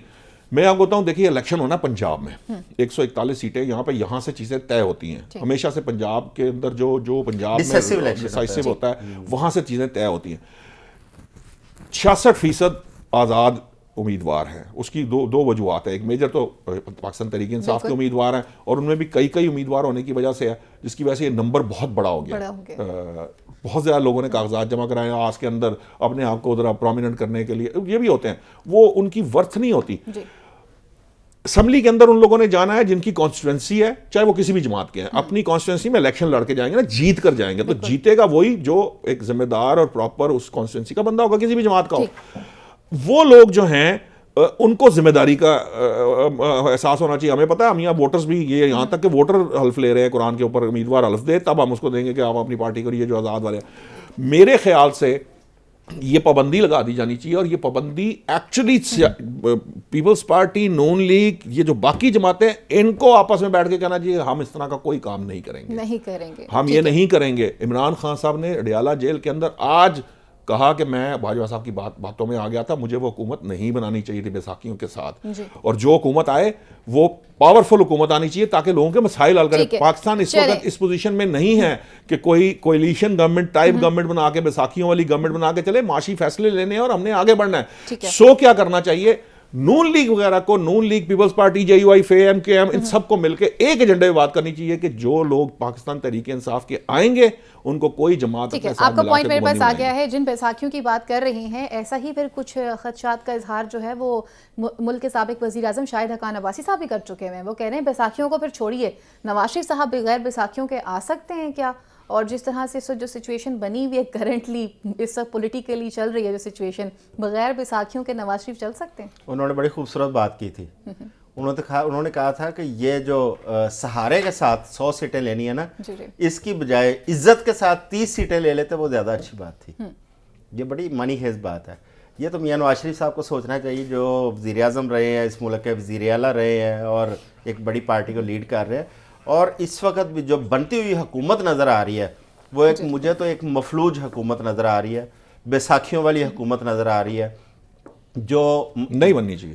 [SPEAKER 3] میں آپ کو بتاؤں, دیکھیے الیکشن ہونا پنجاب میں 141 سیٹیں یہاں سے چیزیں طے ہوتی ہیں. ہمیشہ سے پنجاب کے اندر جو پنجاب میں ڈیسائسو ہوتا ہے وہاں سے چیزیں طے ہوتی ہیں. 66% آزاد امیدوار ہیں. اس کی دو وجوہات ہیں. ایک میجر تو پاکستان تحریک انصاف کے امیدوار ہیں, اور ان میں بھی کئی امیدوار ہونے کی وجہ سے ہے, جس کی وجہ سے یہ نمبر بہت بڑا ہو گیا. بہت زیادہ لوگوں نے کاغذات جمع کرائے ہیں آج کے اندر اپنے آپ کو ذرا پرومیننٹ کرنے کے لیے. یہ بھی ہوتے ہیں, وہ ان کی ورتھ نہیں ہوتی. اسمبلی کے اندر ان لوگوں نے جانا ہے جن کی کانسٹیٹوینسی ہے, چاہے وہ کسی بھی جماعت کے ہیں, اپنی کانسٹیٹوینسی میں الیکشن لڑ کے جائیں گے نا, جیت کر جائیں گے. تو جیتے گا وہی جو ایک ذمہ دار اور پراپر اس کانسٹیٹوینسی کا بندہ ہوگا, کسی بھی جماعت کا ہو. وہ لوگ جو ہیں ان کو ذمہ داری کا احساس ہونا چاہیے. ہمیں پتہ ہے ہم یہاں ووٹرز بھی, یہ یہاں تک کہ ووٹر حلف لے رہے ہیں قرآن کے اوپر, امیدوار حلف دے تب ہم اس کو دیں گے کہ آپ اپنی پارٹی کو, یہ جو آزاد والے. میرے خیال سے یہ پابندی لگا دی جانی چاہیے, اور یہ پابندی ایکچولی پیپلز پارٹی, نون لیگ, یہ جو باقی جماعتیں, ان کو آپس میں بیٹھ کے کہنا چاہیے ہم اس طرح کا کوئی کام نہیں کریں گے, ہم یہ نہیں کریں گے. عمران خان صاحب نے اڈیالہ جیل کے اندر آج کہا کہ میں باجوہ صاحب کی باتوں میں آ گیا تھا, مجھے وہ حکومت نہیں بنانی چاہیے تھی بیساکھیوں کے ساتھ, اور جو حکومت آئے وہ پاورفل حکومت آنی چاہیے تاکہ لوگوں کے مسائل حل کرے. پاکستان اس وقت اس پوزیشن میں نہیں ہے کہ کوئی کولیشن گورنمنٹ ٹائپ گورنمنٹ بنا کے, بیساکھیوں والی گورنمنٹ بنا کے چلے, معاشی فیصلے لینے اور ہم نے آگے بڑھنا ہے. سو کیا کرنا چاہیے, نون لیگ وغیرہ کو, Noon League, Peoples Party, J U I, فے ایم کے ایم, ان سب کو مل کے ایک ایجنڈے پہ بات کرنی چاہیے کہ جو لوگ پاکستان تحریک انصاف کے آئیں گے ان کو کوئی جماعت اپنے ساتھ
[SPEAKER 2] آپ کا پوائنٹ میرے پاس آ گیا ہے. جن بیساکھیوں کی بات کر رہی ہیں, ایسا ہی پھر کچھ خدشات کا اظہار جو ہے وہ ملک کے سابق وزیر اعظم شاہد حقان عباسی صاحب بھی کر چکے ہیں. وہ کہہ رہے ہیں بیساکھیوں کو پھر چھوڑیے, نواز شریف صاحب بغیر بیساکھیوں کے آ سکتے ہیں کیا؟ اور جس طرح سے جو سچویشن بنی ہوئی ہے کرنٹلی, اس وقت پولیٹیکلی چل رہی ہے جو سچویشن, بغیر بیساکھیوں کے نواز شریف چل سکتے ہیں؟
[SPEAKER 1] انہوں نے بڑی خوبصورت بات کی تھی. انہوں نے کہا تھا کہ یہ جو سہارے کے ساتھ 100 سیٹیں لینی ہے نا, اس کی بجائے عزت کے ساتھ 30 سیٹیں لے لیتے وہ زیادہ اچھی بات تھی. یہ بڑی منی خیز بات ہے. یہ تو میاں نواز شریف صاحب کو سوچنا چاہیے, جو وزیر اعظم رہے ہیں, اس ملک کے وزیر اعلیٰ رہے ہیں, اور ایک بڑی پارٹی کو لیڈ کر رہے ہیں, اور اس وقت بھی جو بنتی ہوئی حکومت نظر آ رہی ہے وہ ایک, مجھے تو ایک مفلوج حکومت نظر آ رہی ہے, بیساکھیوں والی حکومت نظر آ رہی ہے, جو
[SPEAKER 3] نہیں بننی چاہیے.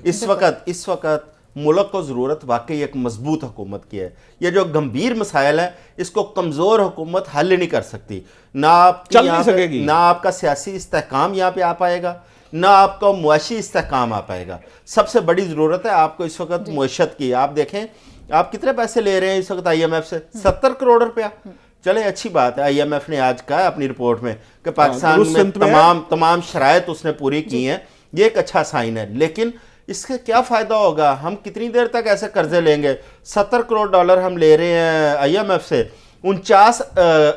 [SPEAKER 1] اس وقت ملک کو ضرورت واقعی ایک مضبوط حکومت کی ہے. یہ جو گمبھیر مسائل ہیں اس کو کمزور حکومت حل نہیں کر سکتی. نہ آپ کا سیاسی استحکام یہاں پہ آ پائے گا, نہ آپ کا معاشی استحکام آ پائے گا. سب سے بڑی ضرورت ہے آپ کو اس وقت معیشت کی. آپ دیکھیں آپ کتنے پیسے لے رہے ہیں اس وقت آئی ایم ایف سے, 70 کروڑ روپیہ. چلے اچھی بات ہے, آئی ایم ایف نے آج کہا اپنی رپورٹ میں کہ پاکستان میں تمام شرائط اس نے پوری کی ہیں, یہ ایک اچھا سائن ہے. لیکن اس سے کیا فائدہ ہوگا؟ ہم کتنی دیر تک ایسے قرضے لیں گے؟ 70 کروڑ ڈالر ہم لے رہے ہیں آئی ایم ایف سے, 49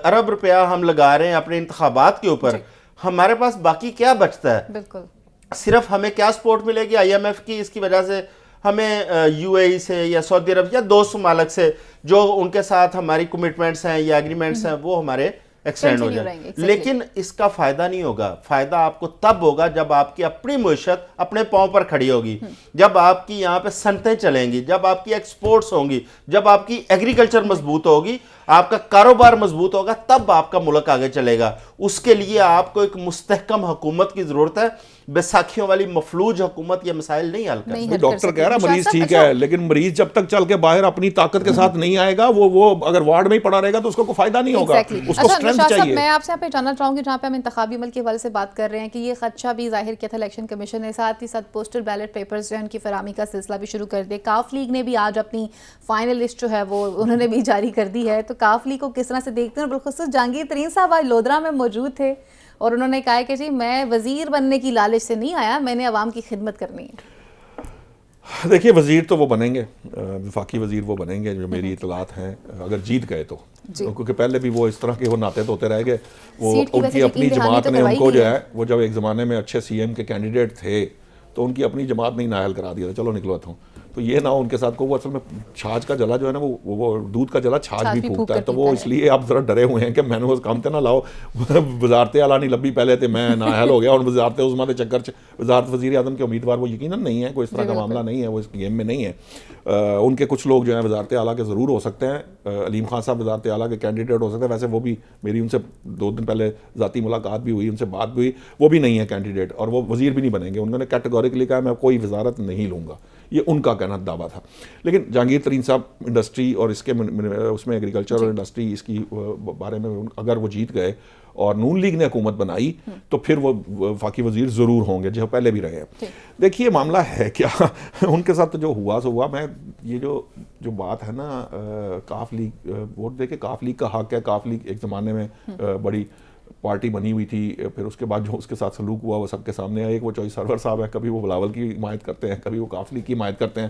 [SPEAKER 1] ارب روپیہ ہم لگا رہے ہیں اپنے انتخابات کے اوپر. ہمارے پاس باقی کیا بچتا ہے؟ بالکل صرف ہمیں کیا سپورٹ ملے گی آئی ایم ایف کی؟ اس کی وجہ سے ہمیں یو اے ای سے یا سعودی عرب یا دوست ممالک سے جو ان کے ساتھ ہماری کمٹمنٹس ہیں یا ایگریمنٹس ہیں وہ ہمارے ایکسٹینڈ ہو جائیں. لیکن اس کا فائدہ نہیں ہوگا. فائدہ آپ کو تب ہوگا جب آپ کی اپنی معیشت اپنے پاؤں پر کھڑی ہوگی, جب آپ کی یہاں پہ صنعتیں چلیں گی, جب آپ کی ایکسپورٹس ہوں گی, جب آپ کی ایگریکلچر مضبوط ہوگی, آپ کا کاروبار مضبوط ہوگا, تب آپ کا ملک آگے چلے گا. اس کے لیے آپ کو ایک مستحکم حکومت کی ضرورت ہے. بیساکھیوں والی مفلوج حکومت یہ مسائل نہیں حل کرتی.
[SPEAKER 3] ڈاکٹر کہہ رہا مریض ٹھیک ہے, لیکن مریض جب تک چل کے باہر اپنی طاقت کے ساتھ نہیں آئے گا, وہ اگر وارڈ میں ہی پڑا رہے گا تو اس کو کوئی فائدہ نہیں ہوگا. اس کو اسٹرینتھ چاہیے.
[SPEAKER 2] میں آپ سے یہاں پہ جاننا چاہوں گی, جہاں پہ ہم انتخابی عمل کے حوالے سے بات کر رہے ہیں کہ یہ خدشہ بھی ظاہر کیا تھا الیکشن کمیشن نے, ساتھ ہی ساتھ پوسٹل بیلٹ پیپرز جو ہیں ان کی فراہمی کا سلسلہ بھی شروع کر دیا. کاف لیگ نے بھی آج اپنی فائنل لسٹ جو ہے وہ انہوں نے بھی جاری کر دی ہے. تو کاف لیگ کو کس طرح سے دیکھتے ہیں؟ اور بالخصوص جہانگیر ترین صاحب آج لودھرا میں موجود تھے اور انہوں نے کہا کہ جی میں وزیر بننے کی لالچ سے نہیں آیا, میں نے عوام کی خدمت کرنی ہے.
[SPEAKER 3] دیکھیے وزیر تو وہ بنیں گے, وفاقی وزیر وہ بنیں گے جو میری اطلاعات ہیں, اگر جیت گئے تو, کیونکہ پہلے بھی وہ اس طرح کے وہ ناطے توتے رہ گئے. وہ ان کی اپنی جماعت نے ان کو جو ہے, وہ جب ایک زمانے میں اچھے سی ایم کے کینڈیڈیٹ تھے تو ان کی اپنی جماعت نے نااہل کرا دیا تھا, چلو نکلو تھا. تو یہ نہ ان کے ساتھ کو, وہ اصل میں چھاچ کا جلا جو ہے نا, وہ دودھ کا جلا چھاچ بھی پھونکتا ہے. تو وہ اس لیے آپ ذرا ڈرے ہوئے ہیں کہ میں نے وہ کام تھے نہ لاؤ, وزارت اعلیٰ نہیں لبی پہلے تھے, میں نااہل ہو گیا. اور وزارت عظمیٰ کے چکر وزارت وزیر اعظم کے امیدوار وہ یقیناً نہیں ہے, کوئی اس طرح کا معاملہ نہیں ہے, وہ اس گیم میں نہیں ہے. ان کے کچھ لوگ جو ہیں وزارت اعلیٰ کے ضرور ہو سکتے ہیں. علیم خان صاحب وزارت اعلیٰ کے کینڈیڈیٹ ہو سکتے ہیں, ویسے وہ بھی میری ان سے 2 دن پہلے ذاتی ملاقات بھی ہوئی, ان سے بات بھی ہوئی, وہ بھی نہیں ہے کینڈیڈیٹ اور وہ وزیر بھی نہیں بنیں گے. انہوں نے کیٹیگوریکلی کہا میں کوئی وزارت نہیں لوں گا, یہ ان کا کہنا دعویٰ تھا. لیکن جہانگیر ترین صاحب انڈسٹری اور اس کے اس میں ایگریکلچر اور انڈسٹری اس کی بارے میں اگر وہ جیت گئے اور نون لیگ نے حکومت بنائی تو پھر وہ وفاقی وزیر ضرور ہوں گے, جو پہلے بھی رہے ہیں. دیکھیے معاملہ ہے کیا, ان کے ساتھ جو ہوا سو ہوا. میں یہ جو بات ہے نا, کاف لیگ ووٹ دے کے کاف لیگ کا حق ہے. کاف لیگ ایک زمانے میں بڑی پارٹی بنی ہوئی تھی, پھر اس کے بعد جو اس کے ساتھ سلوک ہوا وہ سب کے سامنے ہے. ایک وہ چوئی سرور صاحب ہے, کبھی وہ بلاول کی حمایت کرتے ہیں, کبھی وہ کاف لیگ کی حمایت کرتے ہیں.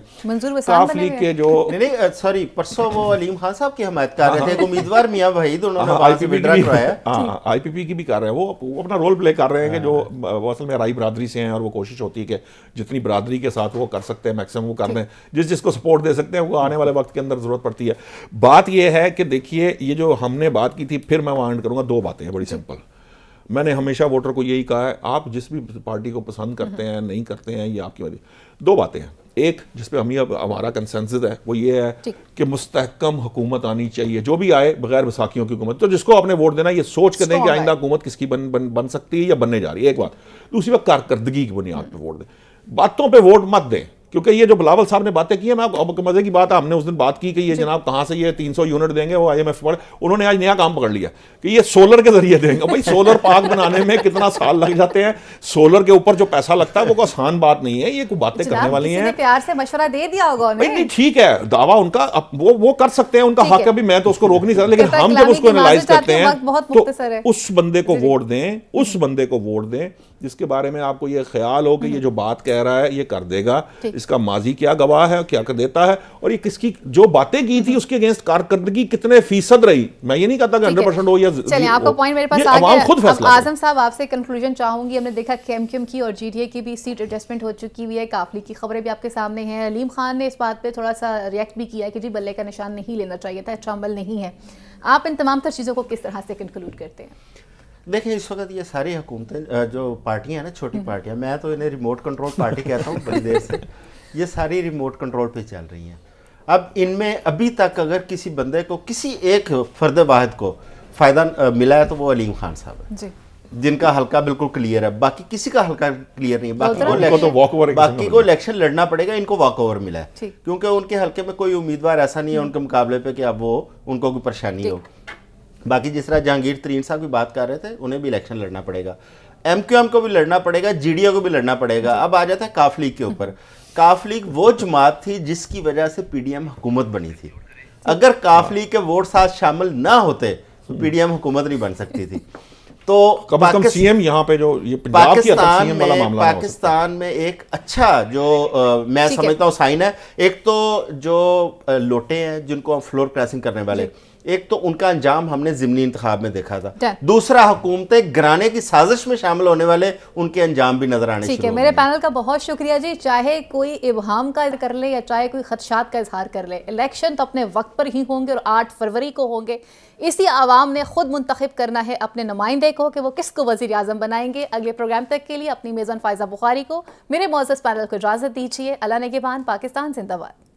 [SPEAKER 3] کاف لیگ کے جو
[SPEAKER 1] نہیں سوری پرسوں وہ علیم خان صاحب کی حمایت کر رہے تھے, امیدوار میاں وحید, انہوں نے
[SPEAKER 3] آئی پی پی کی بھی کر رہے ہیں, وہ اپنا رول پلے کر رہے ہیں کہ جو اصل میں رائی برادری سے ہیں, اور وہ کوشش ہوتی ہے کہ جتنی برادری کے ساتھ وہ کر سکتے ہیں میکسیمم وہ کر دیں, جس کو سپورٹ دے سکتے ہیں وہ آنے والے وقت کے اندر ضرورت پڑتی ہے. بات یہ ہے کہ دیکھیے یہ جو ہم نے بات کی تھی, پھر میں وہاں اینڈ کروں گا. 2 باتیں ہیں بڑی سمپل. میں نے ہمیشہ ووٹر کو یہی کہا ہے, آپ جس بھی پارٹی کو پسند کرتے ہیں نہیں کرتے ہیں, یہ آپ کی وجہ. 2 باتیں ہیں. ایک جس پہ ہمارا کنسنسس ہے وہ یہ ہے کہ مستحکم حکومت آنی چاہیے, جو بھی آئے بغیر بیساکھیوں کی حکومت. تو جس کو آپ نے ووٹ دینا یہ سوچ کے دیں کہ آئندہ حکومت کس کی بن سکتی ہے یا بننے جا رہی ہے, ایک بات. دوسری بات کارکردگی کی بنیاد پہ ووٹ دیں, باتوں پہ ووٹ مت دیں. کیونکہ یہ جو بلاول صاحب نے باتیں کی ہیں, میں مزے کی بات ہے, ہم نے اس دن بات کی کہ یہ جناب کہاں سے یہ 300 یونٹ دیں گے, وہ آئی ایم ایف پر انہوں نے آج نیا کام پکڑ لیا کہ یہ سولر کے ذریعے دیں گے. بھائی سولر پارک بنانے میں کتنا سال لگ جاتے ہیں, سولر کے اوپر جو پیسہ لگتا ہے وہ کوئی آسان بات نہیں ہے, یہ کوئی باتیں کرنے والی ہیں.
[SPEAKER 2] پیار سے مشورہ دے دیا ہوگا انہیں.
[SPEAKER 3] نہیں ٹھیک ہے, دعویٰ ان کا وہ کر سکتے ہیں, ان کا حق ہے, بھی میں تو اس کو روک نہیں سکتا. لیکن ہم جب اس کو انالائز کرتے ہیں تو اس بندے کو ووٹ دیں, اس بندے کو ووٹ دیں جس کے بارے میں آپ کو یہ خیال ہو کہ یہ جو بات کہہ رہا ہے یہ کر دے گا, اس کا ماضی کیا گواہ ہے, کیا کر دیتا ہے, اور یہ کس کی جو باتیں کی تھی اس کے اگینسٹ کارکردگی کتنے فیصد رہی. میں یہ نہیں کہتا کہ 100% ہو یا
[SPEAKER 2] چلیں, آپ کا پوائنٹ میرے پاس آ گیا. اب اعظم صاحب آپ سے کنکلوژن چاہوں گی. ہم نے دیکھا کہ ایم کیو ایم کی اور جی ڈی اے کی بھی سیٹ ایڈجسٹمنٹ ہو چکی ہوئی ہے, کاف لیگ کی خبریں بھی آپ کے سامنے ہیں. علیم خان نے اس بات پہ تھوڑا سا ریئیکٹ بھی کیا کہ جی بلے کا نشان نہیں لینا چاہیے تھا, اچھا عمل نہیں ہے. آپ ان تمام تر چیزوں کو کس طرح سے کنکلوڈ کرتے ہیں؟
[SPEAKER 1] دیکھیں اس وقت یہ ساری حکومتیں جو پارٹیاں ہیں نا, چھوٹی پارٹیاں, میں تو انہیں ریموٹ کنٹرول پارٹی کہتا ہوں بڑی دیر سے, یہ ساری ریموٹ کنٹرول پہ چل رہی ہیں. اب ان میں ابھی تک اگر کسی بندے کو, کسی ایک فرد واحد کو فائدہ ملا ہے تو وہ علیم خان صاحب ہے, جن کا حلقہ بالکل کلیئر ہے. باقی کسی کا حلقہ کلیئر نہیں ہے, باقی کو الیکشن لڑنا پڑے گا. ان کو واک اوور ملا ہے کیونکہ ان کے حلقے میں کوئی امیدوار ایسا نہیں ہے ان کے مقابلے پہ کہ اب وہ ان کو کوئی پریشانی ہو. باقی جس طرح جہانگیر ترین صاحب بھی بات کر رہے تھے, انہیں بھی الیکشن لڑنا پڑے گا, ایم کیو ایم کو بھی لڑنا پڑے گا, جی ڈی اے کو بھی لڑنا پڑے گا. اب آ جاتا ہے کاف لیگ کے اوپر. کاف لیگ وہ جماعت تھی جس کی وجہ سے پی ڈی ایم حکومت بنی تھی. اگر کاف لیگ کے ووٹ ساتھ شامل نہ ہوتے تو پی ڈی ایم حکومت نہیں بن سکتی تھی. تو
[SPEAKER 3] کم از کم سی ایم یہاں پہ جو یہ پنجاب کی سی ایم والا معاملہ
[SPEAKER 1] پاکستان میں ایک اچھا جو میں سمجھتا ہوں سائن ہے. ایک تو جو لوٹے ہیں جن کو فلور کریسنگ کرنے والے, ایک تو ان کا انجام ہم نے ضمنی انتخاب میں دیکھا تھا،
[SPEAKER 2] Done.
[SPEAKER 1] دوسرا حکومتیں گرانے کی سازش میں شامل ہونے والے ان کے انجام بھی نظر آنے
[SPEAKER 2] ٹھیک ہے،
[SPEAKER 1] شروع ہو
[SPEAKER 2] میرے
[SPEAKER 1] گئے ہیں۔
[SPEAKER 2] پینل کا بہت شکریہ جی، چاہے کوئی ابہام کا کر لے یا چاہے کوئی خدشات کا اظہار کر لے، الیکشن تو اپنے وقت پر ہی ہوں گے اور 8 فروری کو ہوں گے، اسی عوام نے خود منتخب کرنا ہے اپنے نمائندے کو کہ وہ کس کو وزیر اعظم بنائیں گے۔ اگلے پروگرام تک کے لیے اپنی میزبان فائزہ بخاری کو، میرے معزز پینل کو اجازت دیجیے۔ اللہ نگہبان، پاکستان زندہ باد۔